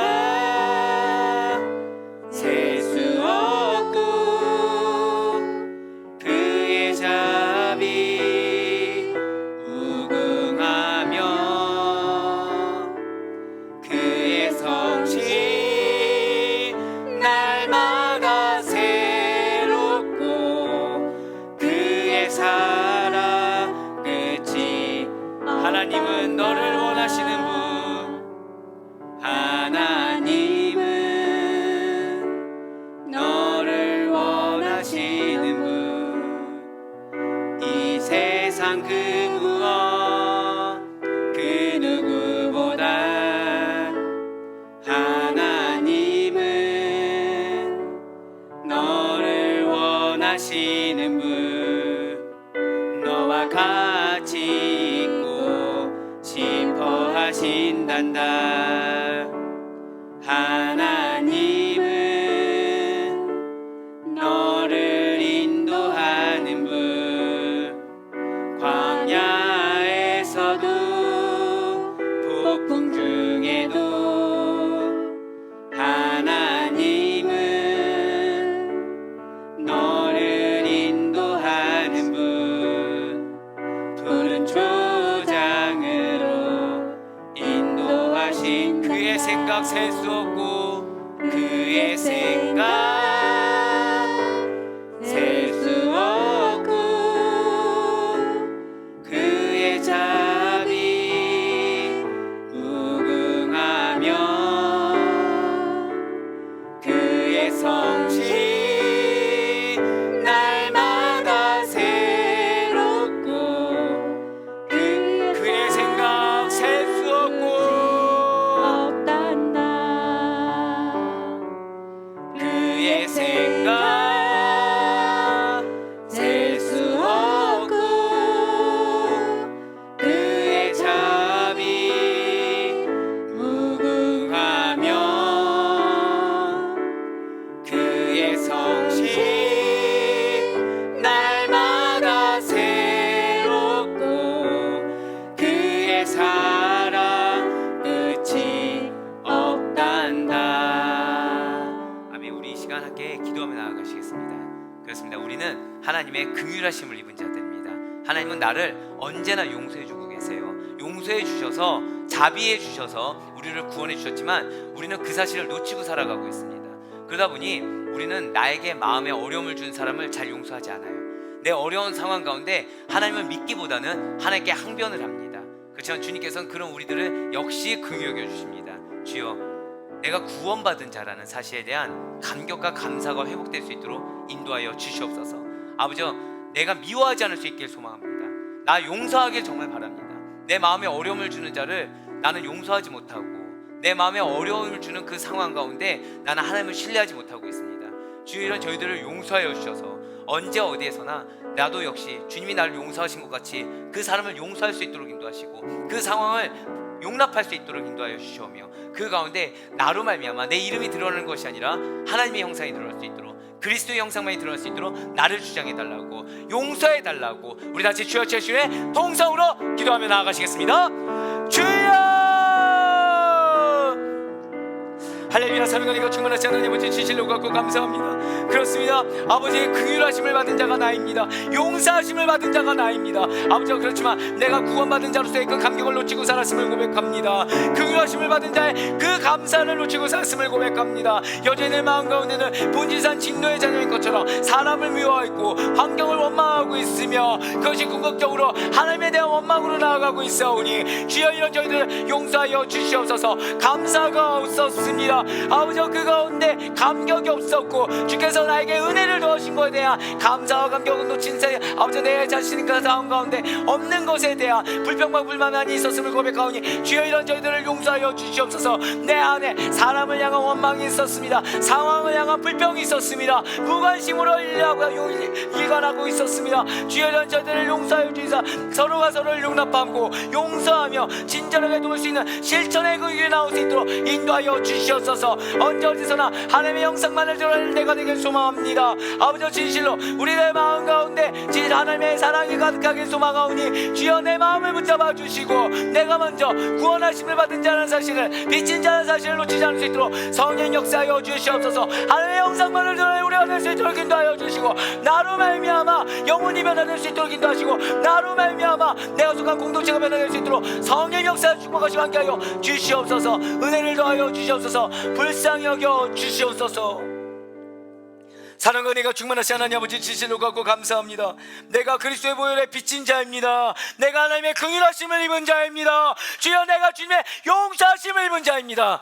셀 수 없고, 그의 자비 무궁하며, 그의 성실 날마다 새롭고, 그의 사랑 끝이. 하나님은 너를 원하시는 분, 하나님은 너를 원하시는 분, 이 세상 그 무엇 그 누구보다 하나님은 너를 원하시는 분, 너와 같이 있고 싶어 하신단다. 하나님은 너를 인도하는 분, 광야에서도 폭풍 중에도 하나님은 너를 인도하는 분, 푸른 초장으로 인도하신. 그의 생각 셀 수 없고, 그의 생각 셀 수 없고, 그의 자비 무궁하며, 그의 성실 날마다 새롭고, 그의 생각 셀 수 없고, 그의 생각 셀 수 없고, 그의 자비 무궁하며, 그의 성실 날마다 새롭고, 그의 사랑 끝이 없단다. 아멘. 우리 이 시간 함께 기도하며 나아가시겠습니다. 그렇습니다. 우리는 하나님의 긍휼하심을 입은 자들입니다. 하나님은 나를 언제나 용서해 주고 계세요. 용서해 주셔서, 자비해 주셔서 우리를 구원해 주셨지만 우리는 그 사실을 놓치고 살아가고 있습니다. 그러다 보니 우리는 나에게 마음에 어려움을 준 사람을 잘 용서하지 않아요. 내 어려운 상황 가운데 하나님을 믿기보다는 하나님께 항변을 합니다. 그렇지만 주님께서는 그런 우리들을 역시 긍휼히 여겨주십니다. 주여, 내가 구원받은 자라는 사실에 대한 감격과 감사가 회복될 수 있도록 인도하여 주시옵소서. 아버지여, 내가 미워하지 않을 수 있길 소망합니다. 나 용서하길 정말 바랍니다. 내 마음에 어려움을 주는 자를 나는 용서하지 못하고, 내 마음에 어려움을 주는 그 상황 가운데 나는 하나님을 신뢰하지 못하고 있습니다. 주여, 이런 저희들을 용서하여 주셔서 언제 어디에서나 나도 역시 주님이 나를 용서하신 것 같이 그 사람을 용서할 수 있도록 인도하시고, 그 상황을 용납할 수 있도록 인도하여 주시오며, 그 가운데 나로 말미암아 내 이름이 드러나는 것이 아니라 하나님의 형상이 드러날 수 있도록 그리스도의 형상만이 드러날 수 있도록 나를 주장해달라고, 용서해달라고 우리 다시 주여 제주의 동성으로 기도하며 나아가시겠습니다. 주여! 할렐루야. 사랑하니까 충만하시 하나님 아버지 진실로 갖고 감사합니다. 그렇습니다. 아버지의 긍휼하심을 받은 자가 나입니다. 용서하심을 받은 자가 나입니다. 아버지, 그렇지만 내가 구원받은 자로서의 그 감격을 놓치고 살았음을 고백합니다. 긍휼하심을 받은 자의 그 감사를 놓치고 살았음을 고백합니다. 여전히 내 마음 가운데는 본질상 진노의 자녀인 것처럼 사람을 미워하고 환경을 원망하고 있으며 그것이 궁극적으로 하나님에 대한 원망으로 나아가고 있사오니 주여 이런 저희들을 용서하여 주시옵소서. 감사가 없었습니다. 아버지, 그 가운데 감격이 없었고 주께서 나에게 은혜를 더하신 것에 대한 감사와 감격은 놓친 사이 아버지 내 자신이 그 상황 가운데 없는 것에 대한 불평과 불만이 있었음을 고백하오니 주여 이런 저희들을 용서하여 주시옵소서. 내 안에 사람을 향한 원망이 있었습니다. 상황을 향한 불평이 있었습니다. 무관심으로 일관하고 있었습니다. 주여 이런 저희들을 용서하여 주시사 서로가 서로를 용납하고 용서하며 친절하게 도울 수 있는 실천의 그 길이 나올 수 있도록 인도하여 주시옵소서. 언제 어디서나 하나님의 형상만을 드러낼 내가 되길 소망합니다. 아버지, 진실로 우리의 마음 가운데 진실 하나님의 사랑이 가득하게 소망하오니 주여 내 마음을 붙잡아 주시고 내가 먼저 구원하심을 받은 자라는 사실을, 빚진 자라는 사실을 놓치지 않을 수 있도록 성령 역사하여 주시옵소서. 하나님의 형상만을 드러내 우리가 될 수 있도록 인도하여 주시고 나로 말미암아 영혼이 변화될 수 있도록 인도하시고 나로 말미암아 내가 속한 공동체가 변화될 수 있도록 성령 역사를 축복하시고 함께하여 주시옵소서. 은혜를 더하여 주시옵소서. 불쌍히 여겨 주시옵소서. 사랑과 은혜가 충만하신 하나님 아버지 진실로 갖고 감사합니다. 내가 그리스도의 보혈에 빚진 자입니다. 내가 하나님의 긍휼하심을 입은 자입니다. 주여 내가 주님의 용서하심을 입은 자입니다.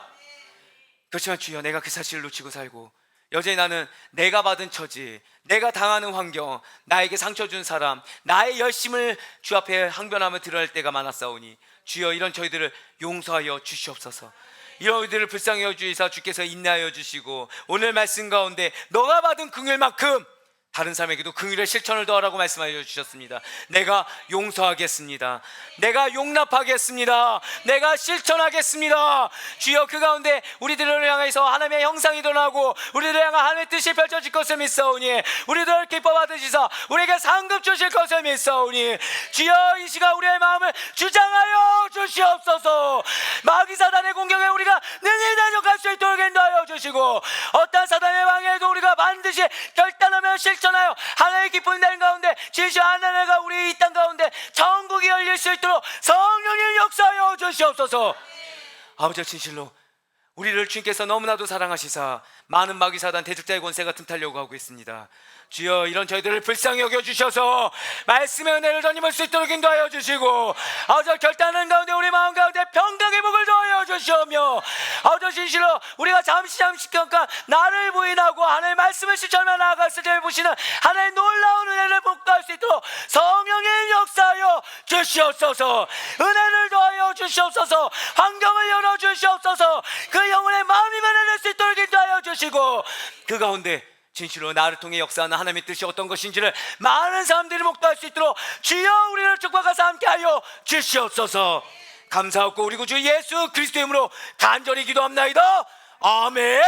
그렇지만 주여 내가 그 사실을 놓치고 살고 여전히 나는 내가 받은 처지, 내가 당하는 환경, 나에게 상처 준 사람, 나의 열심을 주 앞에 항변하며 드러낼 때가 많았사오니 주여 이런 저희들을 용서하여 주시옵소서. 이런 우리들을 불쌍히 여주시사 주께서 인내하여 주시고 오늘 말씀 가운데 너가 받은 긍휼만큼 다른 사람에게도 긍휼의 실천을 더하라고 말씀하여 주셨습니다. 내가 용서하겠습니다. 내가 용납하겠습니다. 내가 실천하겠습니다. 주여 그 가운데 우리들을 향해서 하나님의 형상이 드러나고 우리들을 향한 하나님의 뜻이 펼쳐질 것을 믿사오니 우리들을 기뻐 받으시사 우리에게 상급 주실 것을 믿사오니 주여 이 시간 우리의 마음을 주장하여 주시옵소서. 마귀 사단의 공격에 우리가 능히 대적할 수 있도록 인도하여 주시고 어떠한 사단의 방해에도 우리가 반드시 결단하며 실천하여 하나님의 기쁜 날 가운데 진실 하나님과 우리 이 땅 가운데 천국이 열릴 수 있도록 성령의 역사하여 주시옵소서. 아버지 진실로 우리를 주님께서 너무나도 사랑하시사 많은 마귀 사단 대적자의 권세가 틈타려고 하고 있습니다. 주여 이런 저희들을 불쌍히 여겨주셔서 말씀의 은혜를 전임할 수 있도록 인도하여 주시고 아버지 결단하는 가운데 우리 마음 가운데 평강의 복을 더하여 주시오며 아버지 진실로 우리가 잠시 잠깐 나를 부인하고 하나님의 말씀을 실천하며 나아갔을 때 보시는 하나님의 놀라운 은혜를 복도할 수 있도록 성령의 역사하여 주시옵소서. 은혜를 더하여 주시옵소서. 환경을 열어주시옵소서. 그 영혼의 마음이 변화될 수 있도록 인도하여 주시고 그 가운데 진실로 나를 통해 역사하는 하나님의 뜻이 어떤 것인지를 많은 사람들이 목도할 수 있도록 주여 우리를 축복하사 함께하여 주시옵소서. 감사하고 우리 구주 예수 그리스도의 이름으로 간절히 기도합나이다. 아멘.